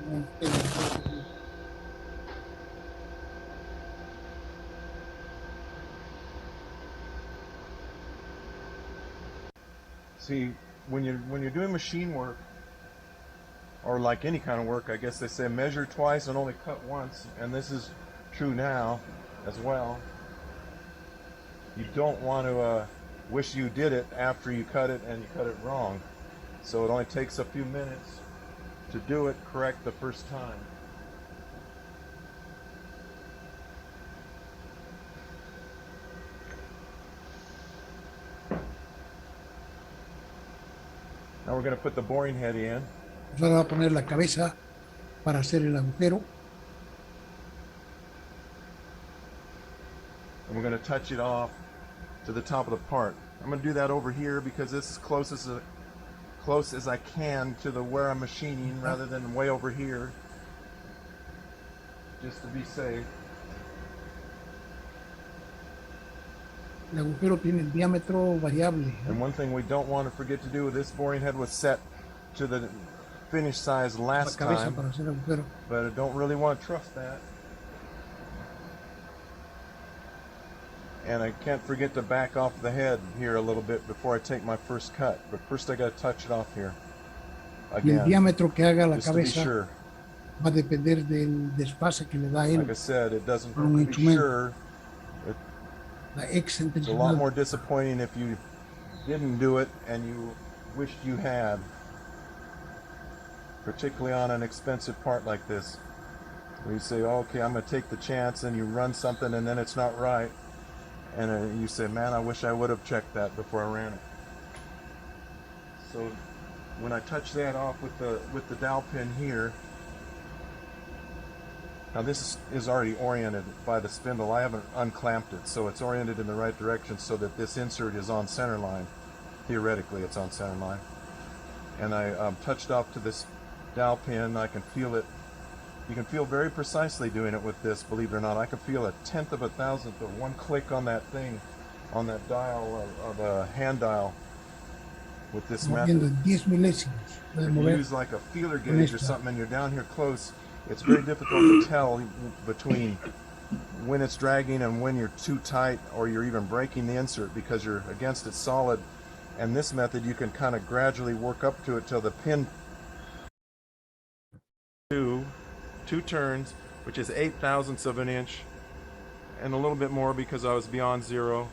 [SPEAKER 4] See, when you're doing machine work, or like any kind of work, I guess they say measure twice and only cut once, and this is true now as well. You don't want to wish you did it after you cut it and you cut it wrong. So it only takes a few minutes to do it correct the first time. Now we're going to put the boring head in.
[SPEAKER 2] Ahora va a poner la cabeza para hacer el agujero.
[SPEAKER 4] And we're going to touch it off to the top of the part. I'm going to do that over here because it's as close as I can to the where I'm machining rather than way over here, just to be safe.
[SPEAKER 2] El agujero tiene el diámetro variable.
[SPEAKER 4] And one thing we don't want to forget to do, this boring head was set to the finish size
[SPEAKER 2] La
[SPEAKER 4] last
[SPEAKER 2] cabeza
[SPEAKER 4] time,
[SPEAKER 2] para hacer agujero.
[SPEAKER 4] but I don't really want to trust that. And I can't forget to back off the head here a little bit before I take my first cut. But first I got to touch it off here.
[SPEAKER 2] Y el
[SPEAKER 4] Again,
[SPEAKER 2] diámetro que haga la
[SPEAKER 4] just to be
[SPEAKER 2] cabeza
[SPEAKER 4] sure.
[SPEAKER 2] va a depender del desfase que le da
[SPEAKER 4] Like I
[SPEAKER 2] él.
[SPEAKER 4] said, it doesn't
[SPEAKER 2] Con un
[SPEAKER 4] hurt to be
[SPEAKER 2] instrumento.
[SPEAKER 4] sure.
[SPEAKER 2] La
[SPEAKER 4] It's a lot
[SPEAKER 2] excentricidad.
[SPEAKER 4] more disappointing if you didn't do it and you wished you had, particularly on an expensive part like this, where you say, oh, okay, I'm going to take the chance, and you run something and then it's not right, and you say, man, I wish I would have checked that before I ran it. So when I touch that off with the dowel pin here, now this is already oriented by the spindle. I haven't unclamped it, so it's oriented in the right direction so that this insert is on center line. Theoretically, it's on center line. And I touched off to this dowel pin. I can feel it. You can feel very precisely doing it with this, believe it or not. I can feel a tenth of a thousandth of one click on that thing, on that dial, or the hand dial. with this
[SPEAKER 2] moviendo
[SPEAKER 4] method.
[SPEAKER 2] en 10 milésimos. Puede
[SPEAKER 4] If you
[SPEAKER 2] mover
[SPEAKER 4] use like a feeler
[SPEAKER 2] con
[SPEAKER 4] gauge or
[SPEAKER 2] esta.
[SPEAKER 4] something and you're down here close, it's very difficult to tell between when it's dragging and when you're too tight or you're even breaking the insert because you're against it solid. And this method, you can kind of gradually work up to it till the pin two turns, which is 8/1000ths of an inch, and a little bit more because I was beyond zero.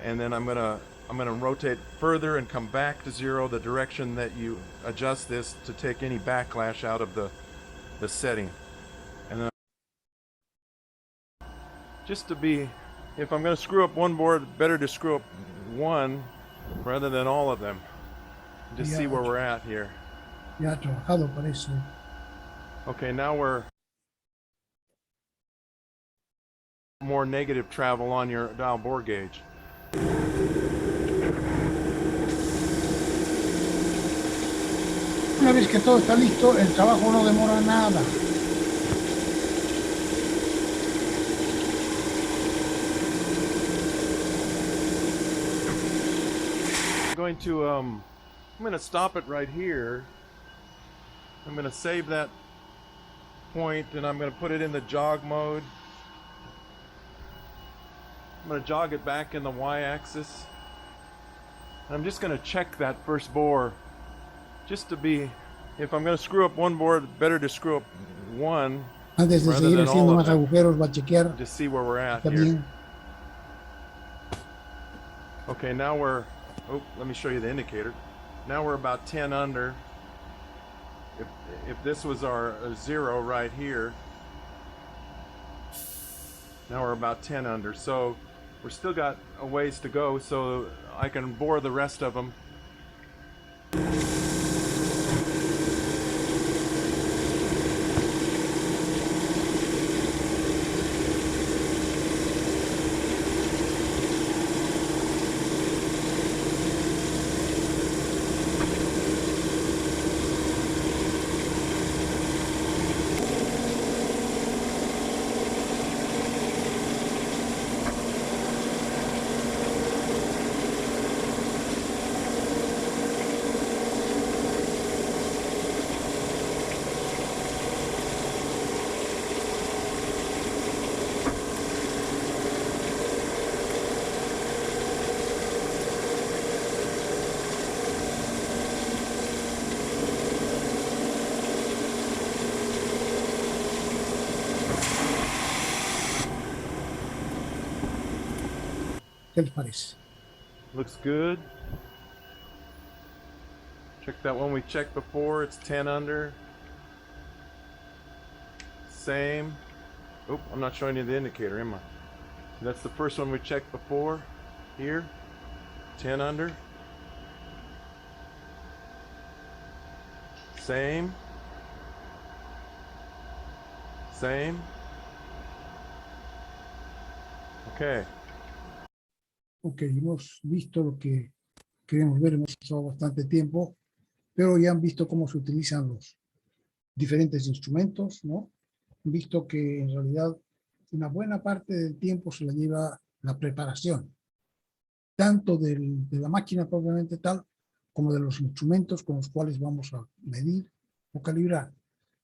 [SPEAKER 4] And then I'm gonna rotate further and come back to zero, the direction that you adjust this to take any backlash out of the setting. And then just to be, if I'm gonna screw up one board, better to screw up one rather than all of them. Just see where we're at here.
[SPEAKER 2] Ya ha trabajado para eso.
[SPEAKER 4] Okay, now we're more negative travel on your dial bore gauge.
[SPEAKER 2] Una vez que todo está listo, el trabajo no demora nada.
[SPEAKER 4] I'm going to stop it right here. I'm going to save that point and I'm going to put it in the jog mode. I'm going to jog it back in the y-axis. I'm just going to check that first bore just to be, if I'm going to screw up one board, better to screw up one
[SPEAKER 2] Antes de
[SPEAKER 4] rather
[SPEAKER 2] seguir
[SPEAKER 4] than
[SPEAKER 2] haciendo
[SPEAKER 4] all
[SPEAKER 2] más
[SPEAKER 4] of them.
[SPEAKER 2] agujeros, va a chequear.
[SPEAKER 4] Just see where we're at
[SPEAKER 2] Está
[SPEAKER 4] here.
[SPEAKER 2] bien.
[SPEAKER 4] Okay, now we're, let me show you the indicator. Now we're about 10 under. If this was our zero right here, now we're about 10 under. So we're still got a ways to go, so I can bore the rest of them.
[SPEAKER 2] ¿Qué les parece?
[SPEAKER 4] Looks good. Check that one we checked before, it's 10 under. Same. Oh, I'm not showing you the indicator, am I? That's the first one we checked before. Here, 10 under. Same. Same. Okay.
[SPEAKER 2] Ok, hemos visto lo que queremos ver, hemos usado bastante tiempo, pero ya han visto cómo se utilizan los diferentes instrumentos, ¿no? Han visto que en realidad una buena parte del tiempo se la lleva la preparación, tanto de la máquina propiamente tal, como de los instrumentos con los cuales vamos a medir o calibrar,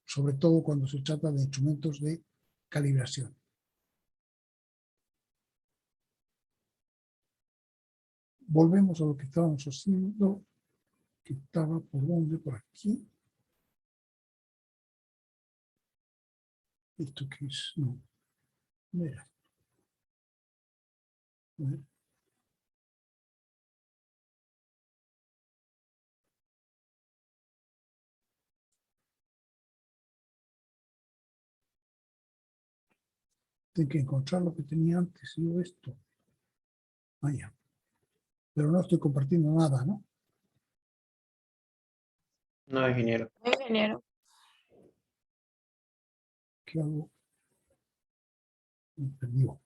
[SPEAKER 2] sobre todo cuando se trata de instrumentos de calibración. Volvemos a lo que estábamos haciendo, que estaba por dónde, por aquí. ¿Esto qué es? No. Mira. A ver. Tengo que encontrar lo que tenía antes, yo esto. Ah, ya. Pero no estoy compartiendo nada, ¿no?
[SPEAKER 5] No, ingeniero.
[SPEAKER 3] Ingeniero.
[SPEAKER 2] ¿Qué hago? Me perdió.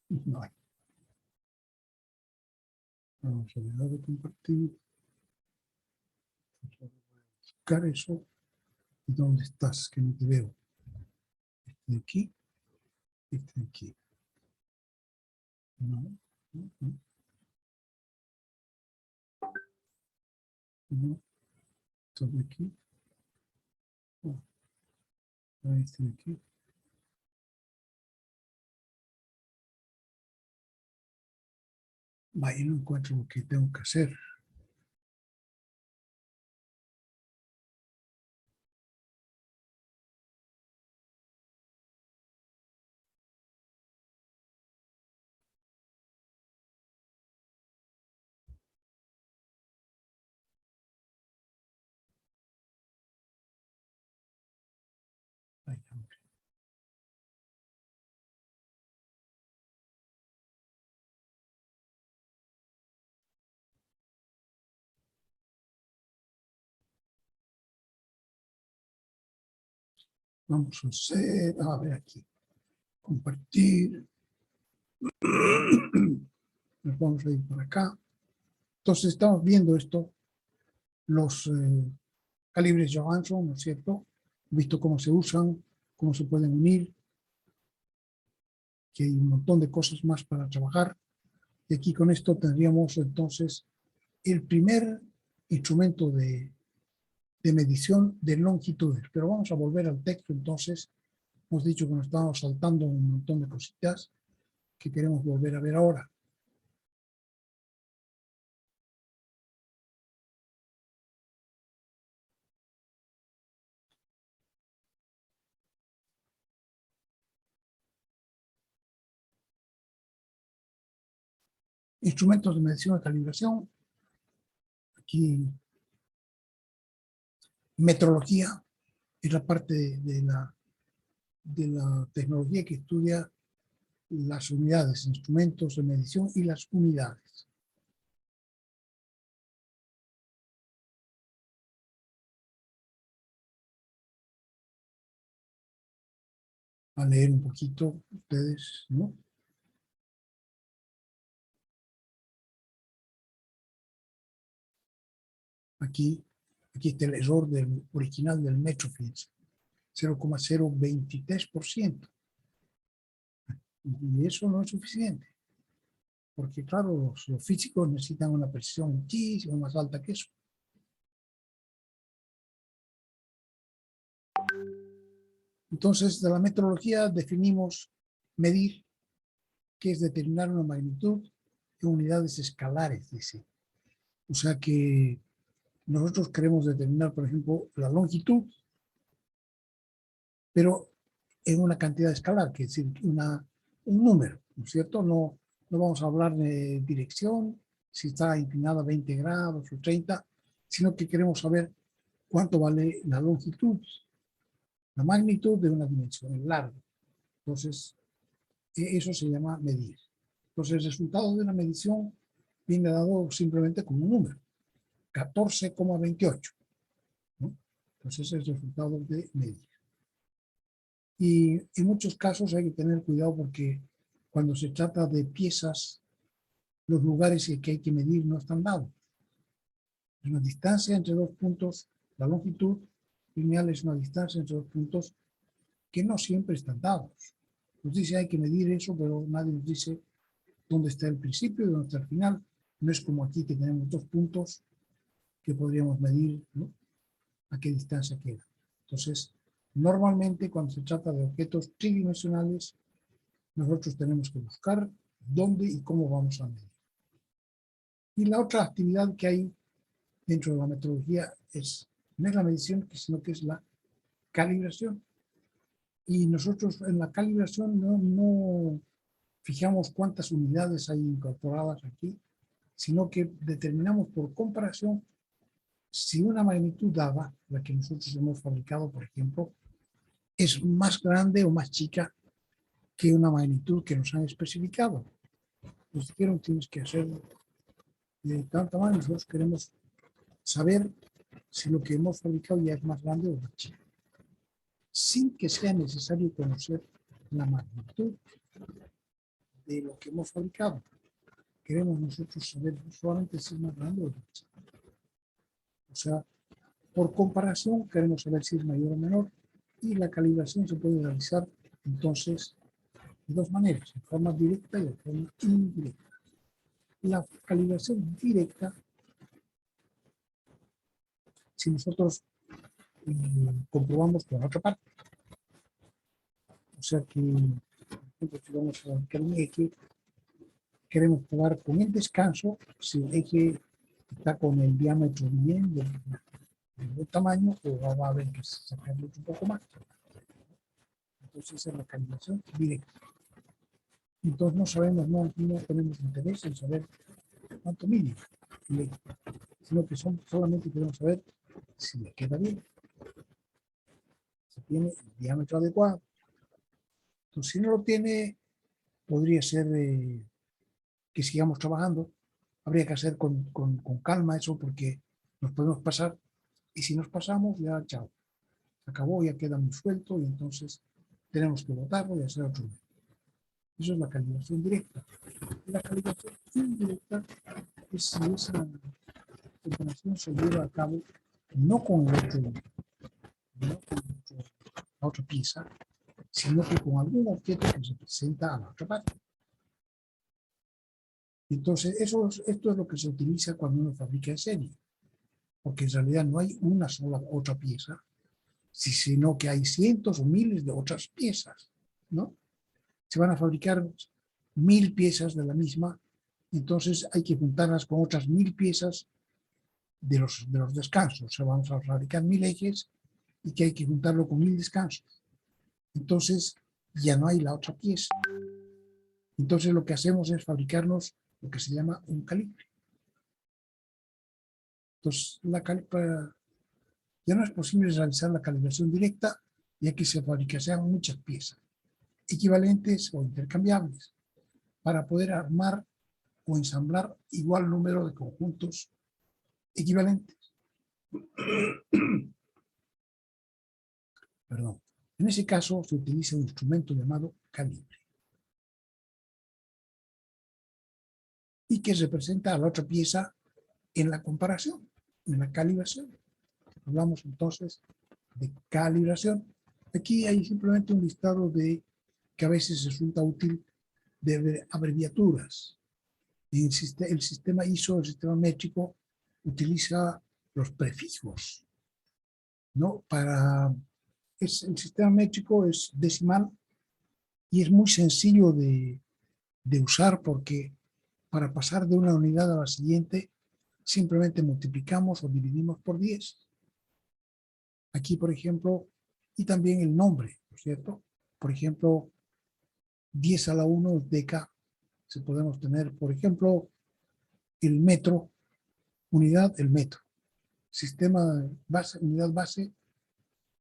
[SPEAKER 2] No hay. Vamos a dejar de compartir. Buscar eso. ¿Y dónde estás? Que no te veo. de aquí, este de aquí. No, no, no. No, esto de aquí. Oh, este de aquí. Vaya, no encuentro lo que tengo que hacer. Vaya, hombre. Vamos a hacer, a ver aquí, compartir. Nos vamos a ir por acá. Entonces estamos viendo esto, los calibres Johansson, ¿no es cierto? Visto cómo se usan, cómo se pueden unir, que hay un montón de cosas más para trabajar. Y aquí con esto tendríamos entonces el primer instrumento de medición de longitudes. Pero vamos a volver al texto entonces. Hemos dicho que nos estábamos saltando un montón de cositas que queremos volver a ver ahora. Instrumentos de medición de calibración. Aquí metrología es la parte de la tecnología que estudia las unidades, instrumentos de medición y las unidades. A leer un poquito ustedes, ¿no? Aquí está el error original del metro, fíjense, 0,023%. Y eso no es suficiente. Porque claro, los físicos necesitan una precisión muchísimo más alta que eso. Entonces, de la metrología definimos medir, que es determinar una magnitud en unidades escalares, dice. O sea que nosotros queremos determinar, por ejemplo, la longitud, pero en una cantidad escalar, que es decir, un número, ¿no es cierto? No vamos a hablar de dirección, si está inclinada a 20 grados o 30, sino que queremos saber cuánto vale la longitud, la magnitud de una dimensión, el largo. Entonces, eso se llama medir. Entonces, el resultado de una medición viene dado simplemente como un número, 14,28. ¿no? Entonces, es el resultado de medir. Y en muchos casos hay que tener cuidado porque cuando se trata de piezas, los lugares que hay que medir no están dados. Es una distancia entre dos puntos, la longitud lineal es una distancia entre dos puntos que no siempre están dados. Nos dice hay que medir eso, pero nadie nos dice dónde está el principio y dónde está el final. No es como aquí que tenemos dos puntos que podríamos medir, ¿no? A qué distancia queda. Entonces, normalmente cuando se trata de objetos tridimensionales, nosotros tenemos que buscar dónde y cómo vamos a medir. Y la otra actividad que hay dentro de la metodología no es la medición, sino que es la calibración. Y nosotros en la calibración no fijamos cuántas unidades hay incorporadas aquí, sino que determinamos por comparación si una magnitud dada, la que nosotros hemos fabricado, por ejemplo, es más grande o más chica que una magnitud que nos han especificado. Nos dijeron tienes que hacer de tal tamaño, nosotros queremos saber si lo que hemos fabricado ya es más grande o más chico, sin que sea necesario conocer la magnitud de lo que hemos fabricado. Queremos nosotros saber solamente si es más grande o más chico. O sea, por comparación queremos saber si es mayor o menor y la calibración se puede realizar Entonces, de dos maneras, de forma directa y de forma indirecta. La calibración directa, si nosotros comprobamos con otra parte, o sea que, por ejemplo, si vamos a fabricar un eje, queremos probar con el descanso si el eje está con el diámetro bien del tamaño o va a haber que sacarlo un poco más. Entonces esa es la calibración directa. Entonces no sabemos, no tenemos interés en saber cuánto mide, sino que solamente queremos saber si le queda bien, si tiene el diámetro adecuado. Entonces si no lo tiene, podría ser que sigamos trabajando. Habría que hacer con calma eso porque nos podemos pasar y si nos pasamos ya chao, se acabó, ya queda muy suelto y entonces tenemos que botarlo y hacer otro. Eso es la calibración directa. La calibración indirecta es si esa operación se lleva a cabo no con la otra pieza, sino que con algún objeto que se presenta a la otra parte. Entonces, esto es lo que se utiliza cuando uno fabrica en serie, porque en realidad no hay una sola otra pieza, sino que hay cientos o miles de otras piezas, ¿no? Se van a fabricar 1000 piezas de la misma, entonces hay que juntarlas con otras 1000 piezas de los descansos. O sea, vamos a fabricar 1000 ejes y que hay que juntarlo con 1000 descansos. Entonces ya no hay la otra pieza. Entonces lo que hacemos es fabricarnos lo que se llama un calibre. Entonces ya no es posible realizar la calibración directa, ya que se fabrican muchas piezas equivalentes o intercambiables para poder armar o ensamblar igual número de conjuntos equivalentes. Perdón. En ese caso se utiliza un instrumento llamado calibre y que representa a la otra pieza en la comparación, en la calibración. Hablamos entonces de calibración. Aquí hay simplemente un listado que a veces resulta útil de abreviaturas. El sistema ISO, el sistema métrico, utiliza los prefijos, ¿no? El sistema métrico es decimal y es muy sencillo de usar porque para pasar de una unidad a la siguiente simplemente multiplicamos o dividimos por 10. Aquí, por ejemplo, y también el nombre, ¿no es cierto? Por ejemplo, 10 a la 1 es dk. Si podemos tener, por ejemplo, el metro, unidad, el metro. Sistema base, unidad base,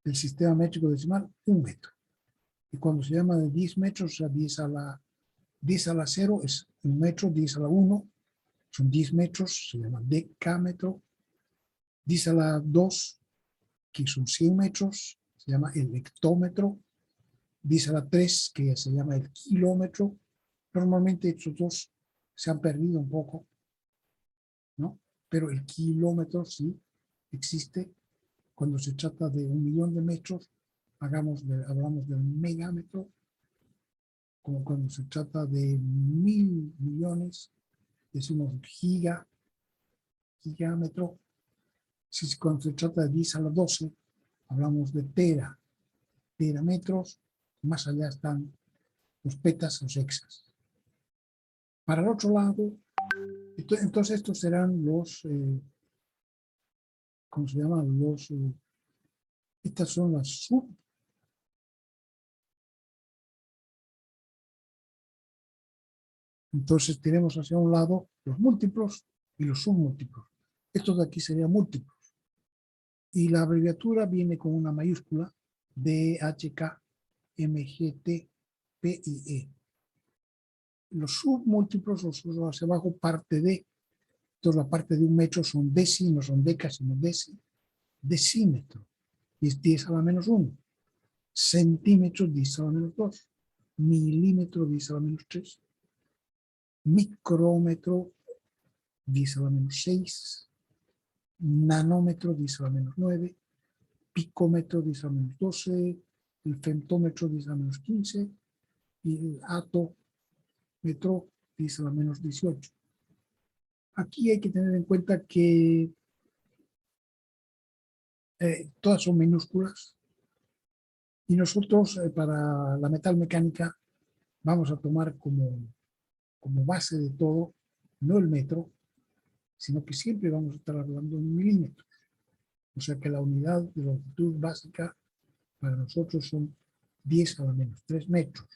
[SPEAKER 2] el sistema métrico decimal, 1 metro. Y cuando se llama de 10 metros, o sea, 10 a la 0 es 1 metro, 10 a la 1 son 10 metros, se llama decámetro. 10 a la 2, que son 100 metros, se llama el hectómetro. 10 a la 3, que se llama el kilómetro. Normalmente estos dos se han perdido un poco, ¿no? Pero el kilómetro sí existe. Cuando se trata de 1.000.000 de metros, hablamos del megámetro. Como cuando se trata de 1.000 millones, decimos gigámetro. Si cuando se trata de 10 a la 12, hablamos de terametros. Más allá están los petas, los hexas. Para el otro lado, entonces estos serán los, ¿cómo se llaman? Estas son las Entonces tenemos hacia un lado los múltiplos y los submúltiplos. Estos de aquí serían múltiplos. Y la abreviatura viene con una mayúscula DHK, MGT, PIE. Los submúltiplos, los hacia abajo, parte de. Entonces la parte de 1 metro son deci, no son decas, sino decímetro. Y es 10 a la menos 1. Centímetro, 10 a la menos 2. Milímetro, 10 a la menos 3. Micrómetro, 10 a la menos 6. Nanómetro, 10 a la menos 9. Picómetro, 10 a la menos 12. el femtómetro 10 a la menos 15 y el atómetro 10 a la menos 18. Aquí hay que tener en cuenta que todas son minúsculas y nosotros para la metalmecánica vamos a tomar como base de todo no el metro, sino que siempre vamos a estar hablando en milímetros. O sea que la unidad de longitud básica para nosotros son 10 a la menos 3 metros.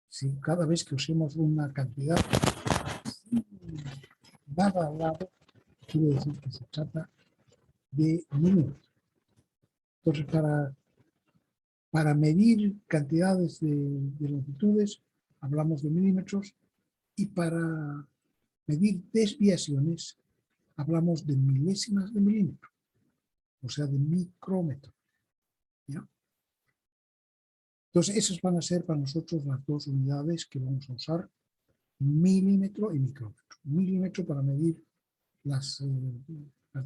[SPEAKER 2] Si cada vez que usemos una cantidad dada al lado, quiere decir que se trata de milímetros. Entonces, para medir cantidades de longitudes, hablamos de milímetros, y para medir desviaciones, hablamos de milésimas de milímetro, o sea, de micrómetro. ¿Ya? Entonces, esas van a ser para nosotros las dos unidades que vamos a usar, milímetro y micrómetro. Milímetro para medir las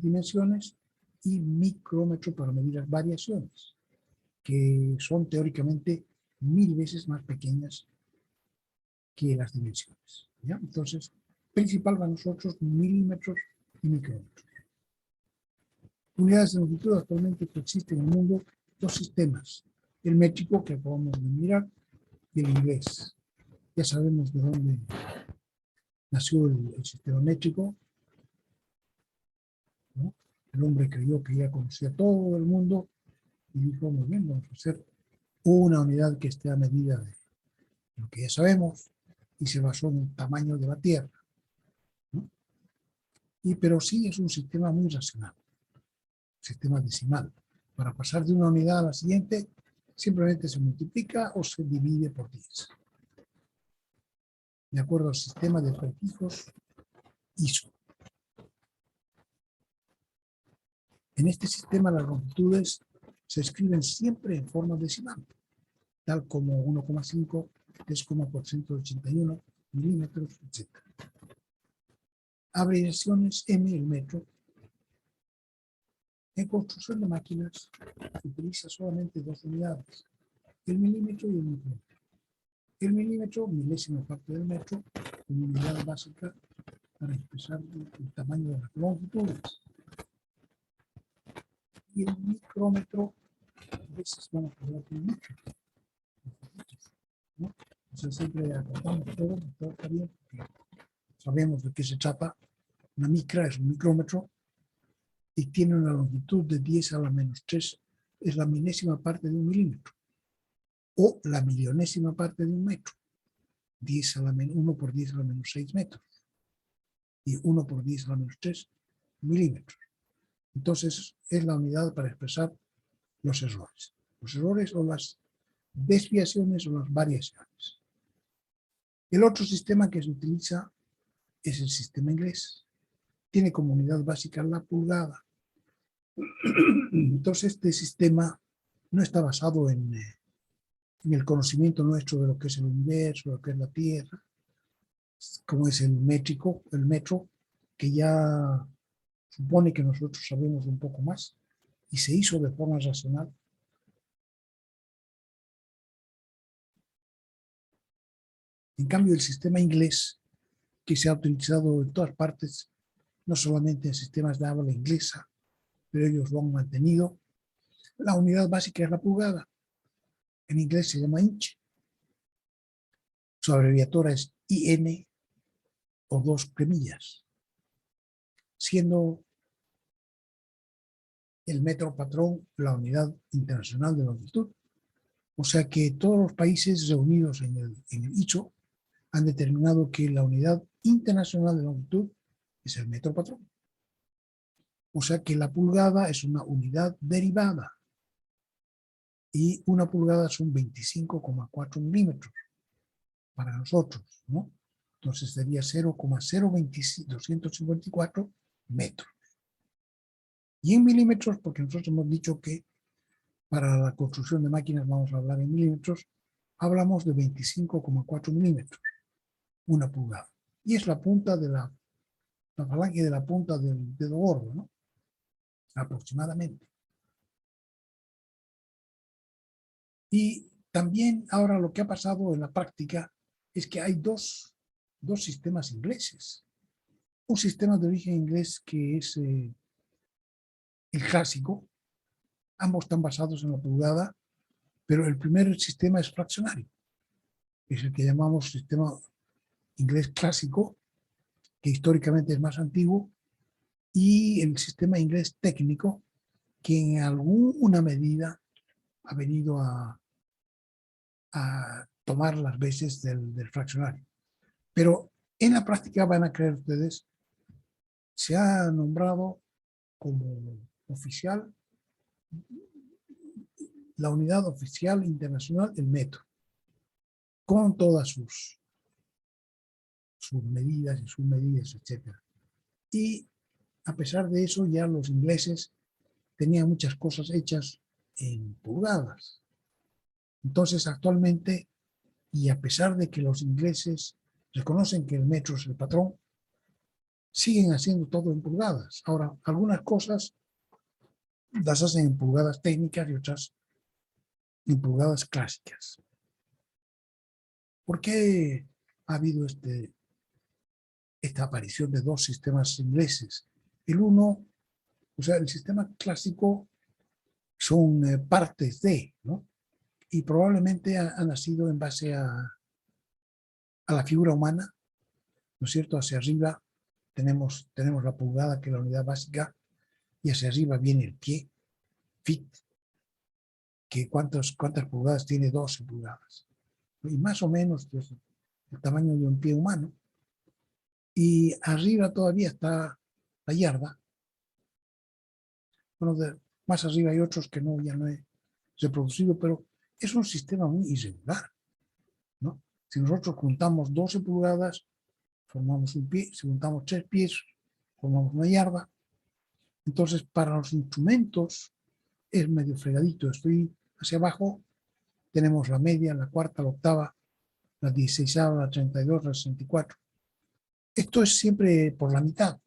[SPEAKER 2] dimensiones y micrómetro para medir las variaciones, que son teóricamente 1000 veces más pequeñas que las dimensiones. ¿Ya? Entonces, principal para nosotros, milímetros y micrómetros. Unidades de longitud actualmente que existen en el mundo, dos sistemas. El métrico, que acabamos de mirar, y el inglés. Ya sabemos de dónde nació el sistema métrico, ¿no? El hombre creyó que ya conocía todo el mundo y dijo, muy bien, vamos a hacer una unidad que esté a medida de lo que ya sabemos, y se basó en el tamaño de la Tierra, ¿no? Pero sí es un sistema muy racional, sistema decimal. Para pasar de una unidad a la siguiente, simplemente se multiplica o se divide por 10. De acuerdo al sistema de prefijos ISO. En este sistema las longitudes se escriben siempre en forma decimal, tal como 1,5, 3,481 milímetros, etc. Abreviaciones M, el metro. En construcción de máquinas se utiliza solamente dos unidades, el milímetro y el micrómetro. El milímetro, milésima parte del metro, como unidad básica para expresar el tamaño de las longitudes. Y el micrómetro, a veces vamos a hablar de micro, ¿no? O sea, siempre acordamos todo está bien, porque sabemos de qué se trata. Una micra es un micrómetro y tiene una longitud de 10 a la menos 3, es la milésima parte de un milímetro, o la millonésima parte de un metro, 1 por 10 a la menos 6 metros, y 1 por 10 a la menos 3 milímetros. Entonces, es la unidad para expresar los errores. Los errores o las desviaciones o las variaciones. El otro sistema que se utiliza es el sistema inglés. Tiene como unidad básica la pulgada. Entonces, este sistema no está basado en el conocimiento nuestro de lo que es el universo, lo que es la Tierra, como es el métrico, el metro, que ya supone que nosotros sabemos un poco más y se hizo de forma racional. En cambio, el sistema inglés, que se ha utilizado en todas partes, no solamente en sistemas de habla inglesa, pero ellos lo han mantenido, la unidad básica es la pulgada. En inglés se llama inch. Su abreviatura es IN o 2 comillas, siendo el metro patrón la unidad internacional de longitud. O sea que todos los países reunidos en el ISO han determinado que la unidad internacional de longitud es el metro patrón. O sea que la pulgada es una unidad derivada y una pulgada son 25,4 milímetros para nosotros, ¿no? Entonces sería 0,0254 metros. Y en milímetros, porque nosotros hemos dicho que para la construcción de máquinas vamos a hablar en milímetros, hablamos de 25,4 milímetros, una pulgada. Y es la punta de la falange de la punta del dedo gordo, ¿no? Aproximadamente. Y también ahora lo que ha pasado en la práctica es que hay dos sistemas ingleses. Un sistema de origen inglés que es el clásico, ambos están basados en la pulgada, pero el primer sistema es fraccionario. Es el que llamamos sistema inglés clásico, que históricamente es más antiguo, y el sistema inglés técnico, que en alguna medida ha venido a tomar las bases del fraccionario. Pero en la práctica, van a creer ustedes, se ha nombrado como oficial la unidad oficial internacional, el metro, con todas sus medidas y submedidas, etc. Y a pesar de eso, ya los ingleses tenían muchas cosas hechas en pulgadas. Entonces, actualmente, y a pesar de que los ingleses reconocen que el metro es el patrón, siguen haciendo todo en pulgadas. Ahora, algunas cosas las hacen en pulgadas técnicas y otras en pulgadas clásicas. ¿Por qué ha habido esta aparición de dos sistemas ingleses? El uno, o sea, el sistema clásico son partes de, ¿no? Y probablemente ha nacido en base a la figura humana, ¿no es cierto? Hacia arriba tenemos la pulgada, que es la unidad básica, y hacia arriba viene el pie, feet, que cuántas pulgadas tiene, 12 pulgadas. Y más o menos pues, el tamaño de un pie humano. Y arriba todavía está la yarda. Bueno, más arriba hay otros que ya no he reproducido, pero es un sistema muy irregular, ¿no? Si nosotros juntamos 12 pulgadas, formamos un pie. Si juntamos 3 pies, formamos una yarda. Entonces, para los instrumentos es medio fregadito. Estoy hacia abajo, tenemos la media, la cuarta, la octava, la 16ª, la 32, la 64. Esto es siempre por la mitad,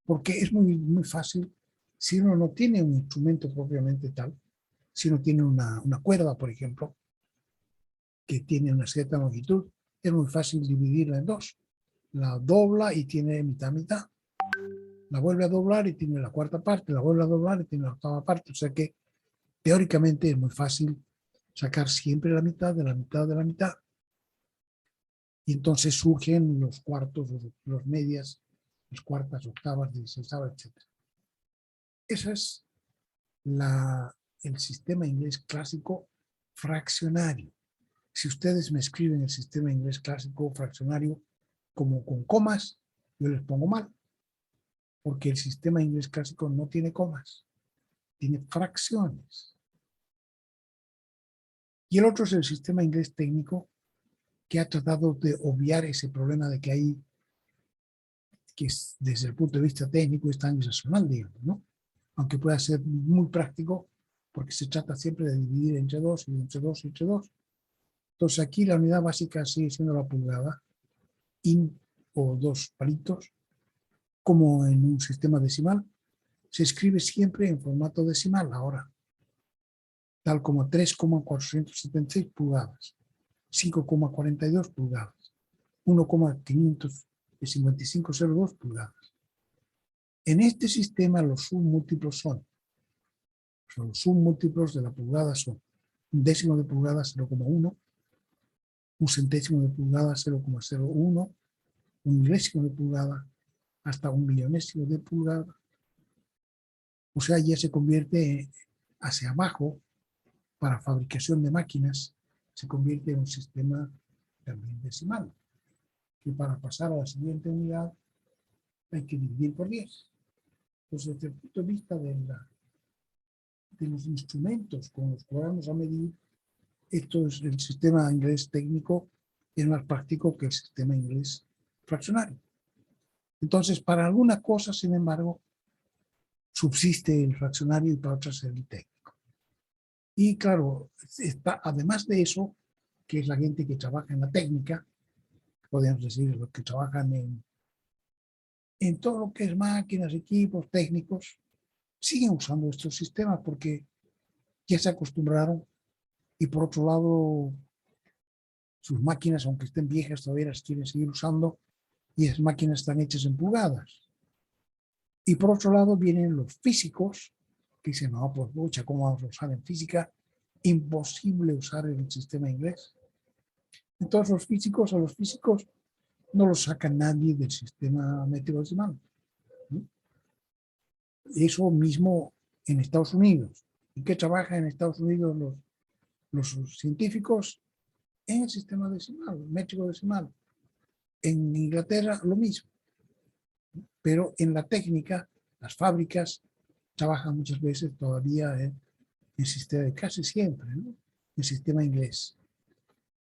[SPEAKER 2] porque es muy, muy fácil. Si uno no tiene un instrumento propiamente tal, si uno tiene una cuerda, por ejemplo, que tiene una cierta longitud, es muy fácil dividirla en dos. La dobla y tiene mitad. La vuelve a doblar y tiene la cuarta parte, la vuelve a doblar y tiene la octava parte. O sea que teóricamente es muy fácil sacar siempre la mitad de la mitad de la mitad. Y entonces surgen los cuartos, los medias, las cuartas, octavas, 16ª, etc. Ese es el sistema inglés clásico fraccionario. Si ustedes me escriben el sistema inglés clásico fraccionario como con comas, yo les pongo mal, porque el sistema inglés clásico no tiene comas, tiene fracciones. Y el otro es el sistema inglés técnico, que ha tratado de obviar ese problema de que hay, que desde el punto de vista técnico es tan irracional, digamos, ¿no? Aunque pueda ser muy práctico, porque se trata siempre de dividir entre dos y entre dos y entre dos. Entonces aquí la unidad básica sigue siendo la pulgada, o 2 palitos, como en un sistema decimal. Se escribe siempre en formato decimal ahora, tal como 3,476 pulgadas, 5,42 pulgadas, 1,55502 pulgadas. En este sistema los submúltiplos los submúltiplos de la pulgada son un décimo de pulgada 0,1, un centésimo de pulgada 0,01, un milésimo de pulgada hasta un millonésimo de pulgada. O sea, ya se convierte hacia abajo, para fabricación de máquinas, se convierte en un sistema también decimal, que para pasar a la siguiente unidad hay que dividir por 10. Entonces, desde el punto de vista de los instrumentos con los que vamos a medir, esto es el sistema inglés técnico, es más práctico que el sistema inglés fraccionario. Entonces, para alguna cosa, sin embargo, subsiste el fraccionario y para otras el técnico. Y claro, además de eso, que es la gente que trabaja en la técnica, podemos decir los que trabajan en todo lo que es máquinas, equipos, técnicos, siguen usando estos sistemas porque ya se acostumbraron Y por otro lado, sus máquinas, aunque estén viejas, todavía las quieren seguir usando y esas máquinas están hechas en pulgadas. Y por otro lado vienen los físicos que dicen, no, pues mucha, ¿cómo vamos a usar en física? Imposible usar en el sistema inglés. Entonces los físicos, a los físicos no los saca nadie del sistema meteorológico. ¿No? Eso mismo en Estados Unidos. ¿Y qué trabaja en Estados Unidos los científicos? En el sistema decimal, métrico decimal. En Inglaterra lo mismo. Pero en la técnica, las fábricas trabajan muchas veces todavía en sistema, casi siempre, ¿no? En sistema inglés.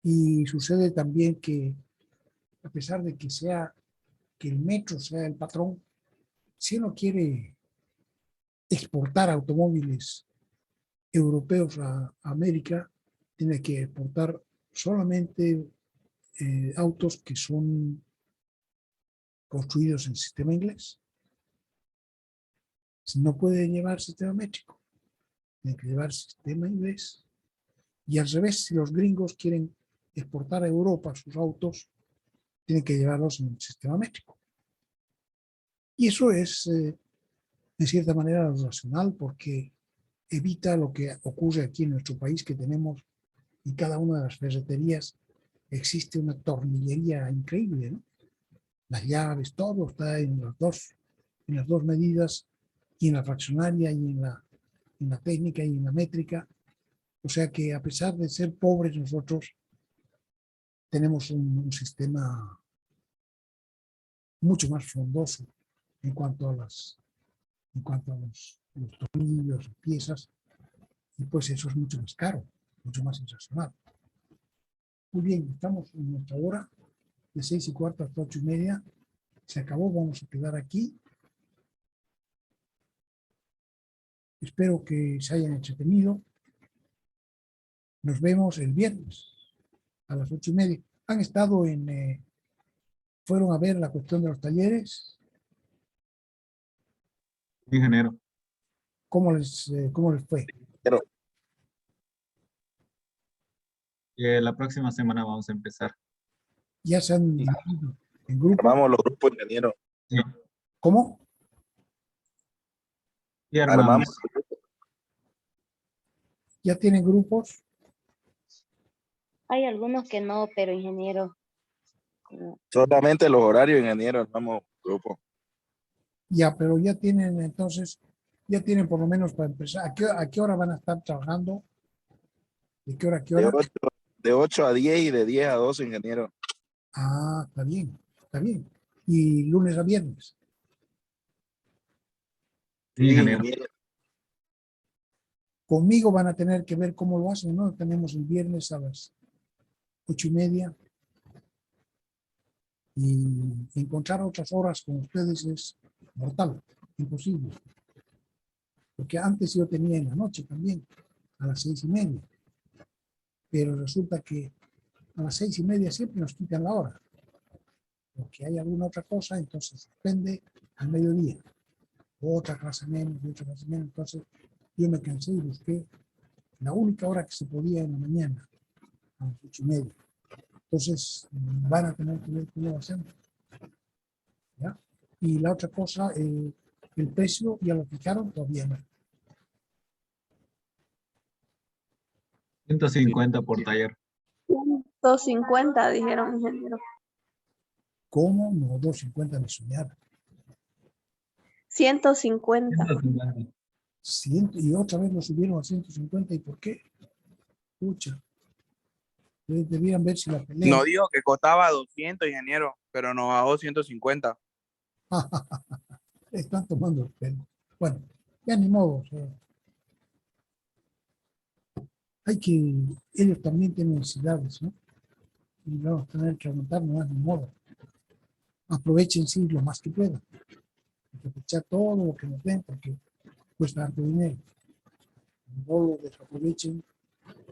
[SPEAKER 2] Y sucede también que, a pesar de que el metro sea el patrón, si uno quiere exportar automóviles europeos a América, tiene que exportar solamente autos que son construidos en sistema inglés. No puede llevar sistema métrico, tiene que llevar sistema inglés. Y al revés, si los gringos quieren exportar a Europa sus autos, tienen que llevarlos en el sistema métrico. Y eso es, en cierta manera, lo racional, porque evita lo que ocurre aquí en nuestro país, que tenemos en cada una de las ferreterías existe una tornillería increíble, ¿no? Las llaves, todo está en las dos medidas, y en la fraccionaria, y en la técnica, y en la métrica. O sea que a pesar de ser pobres nosotros, tenemos un sistema mucho más frondoso en cuanto a los tornillos, piezas, y pues eso es mucho más caro, mucho más irracional. Muy bien, estamos en nuestra hora, de 6:15 hasta 8:30. Se acabó, vamos a quedar aquí. Espero que se hayan entretenido. Nos vemos el viernes a las 8:30. Han estado fueron a ver la cuestión de los talleres.
[SPEAKER 5] Ingeniero.
[SPEAKER 2] ¿Cómo les fue?
[SPEAKER 6] Pero
[SPEAKER 5] La próxima semana vamos a empezar.
[SPEAKER 2] Ya se han dividido en grupos.
[SPEAKER 6] armamos los grupos, ingeniero.
[SPEAKER 5] Sí,
[SPEAKER 2] ¿Cómo?
[SPEAKER 5] y armamos.
[SPEAKER 6] Armamos.
[SPEAKER 2] ¿Ya tienen grupos?
[SPEAKER 7] Hay algunos que no, pero ingeniero.
[SPEAKER 6] Solamente los horarios, ingeniero, armamos grupos.
[SPEAKER 2] Ya, pero ya tienen entonces, ya tienen por lo menos para empezar. ¿A qué hora van a estar trabajando? ¿De qué hora a qué hora?
[SPEAKER 6] De 8 a 10 y de 10 a 12, ingeniero.
[SPEAKER 2] Ah, está bien, está bien. ¿Y lunes a viernes?
[SPEAKER 5] Sí, ingeniero.
[SPEAKER 2] Conmigo van a tener que ver cómo lo hacen, ¿no? Tenemos el viernes a las 8:30. Y encontrar otras horas con ustedes es mortal, imposible. Porque antes yo tenía en la noche también, a las 6:30. Pero resulta que a las 6:30 siempre nos quitan la hora. Porque hay alguna otra cosa, entonces depende al mediodía. Otra clase menos, otra clase menos. Entonces yo me cansé y busqué la única hora que se podía en la mañana, a las 8:30. Entonces van a tener que ver cómo lo hacemos. ¿Ya? Y la otra cosa, el precio ya lo fijaron, todavía no.
[SPEAKER 5] 150 por taller.
[SPEAKER 3] 150 dijeron, ingeniero.
[SPEAKER 2] ¿Cómo? No, 250 me soñaron.
[SPEAKER 3] 150.
[SPEAKER 5] 150.
[SPEAKER 2] Y otra vez lo subieron a 150. ¿Y por qué? Pucha. Debían ver si la pelea.
[SPEAKER 8] No dijo que costaba 200, ingeniero, pero nos bajó 150.
[SPEAKER 2] Están tomando el pelo. Bueno, ya ni modo. O sea, ellos también tienen necesidades, ¿no? Y vamos a tener que aguantar, no es ni modo. Aprovechen, sí, lo más que puedan. Aprovechar todo lo que nos den, porque cuesta harto dinero. No lo desaprovechen,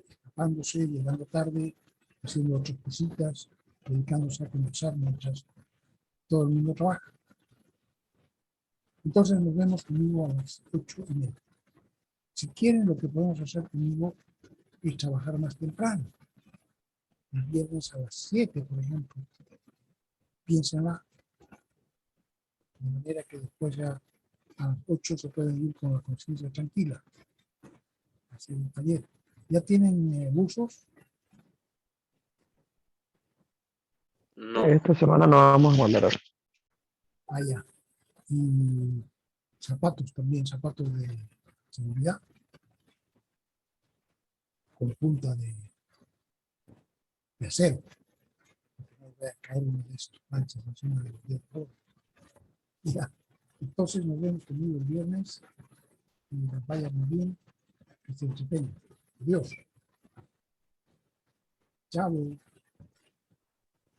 [SPEAKER 2] escapándose, llegando tarde, haciendo otras cositas, dedicándose a conversar mientras todo el mundo trabaja. Entonces nos vemos conmigo a las 8:30. Si quieren, lo que podemos hacer conmigo y trabajar más temprano. El viernes a las 7, por ejemplo. Piénsenla. De manera que después ya a las 8 se pueden ir con la conciencia tranquila. Hacer un taller. ¿Ya tienen buzos?
[SPEAKER 9] No.
[SPEAKER 10] Esta semana no vamos a mandar.
[SPEAKER 2] Allá. Y zapatos también, zapatos de seguridad. Con punta de acero. No voy a caer uno de estos manchas encima del dedo. Ya. Entonces nos vemos conmigo el viernes. Y les vaya muy bien. Que se entretengan. Adiós. Chao.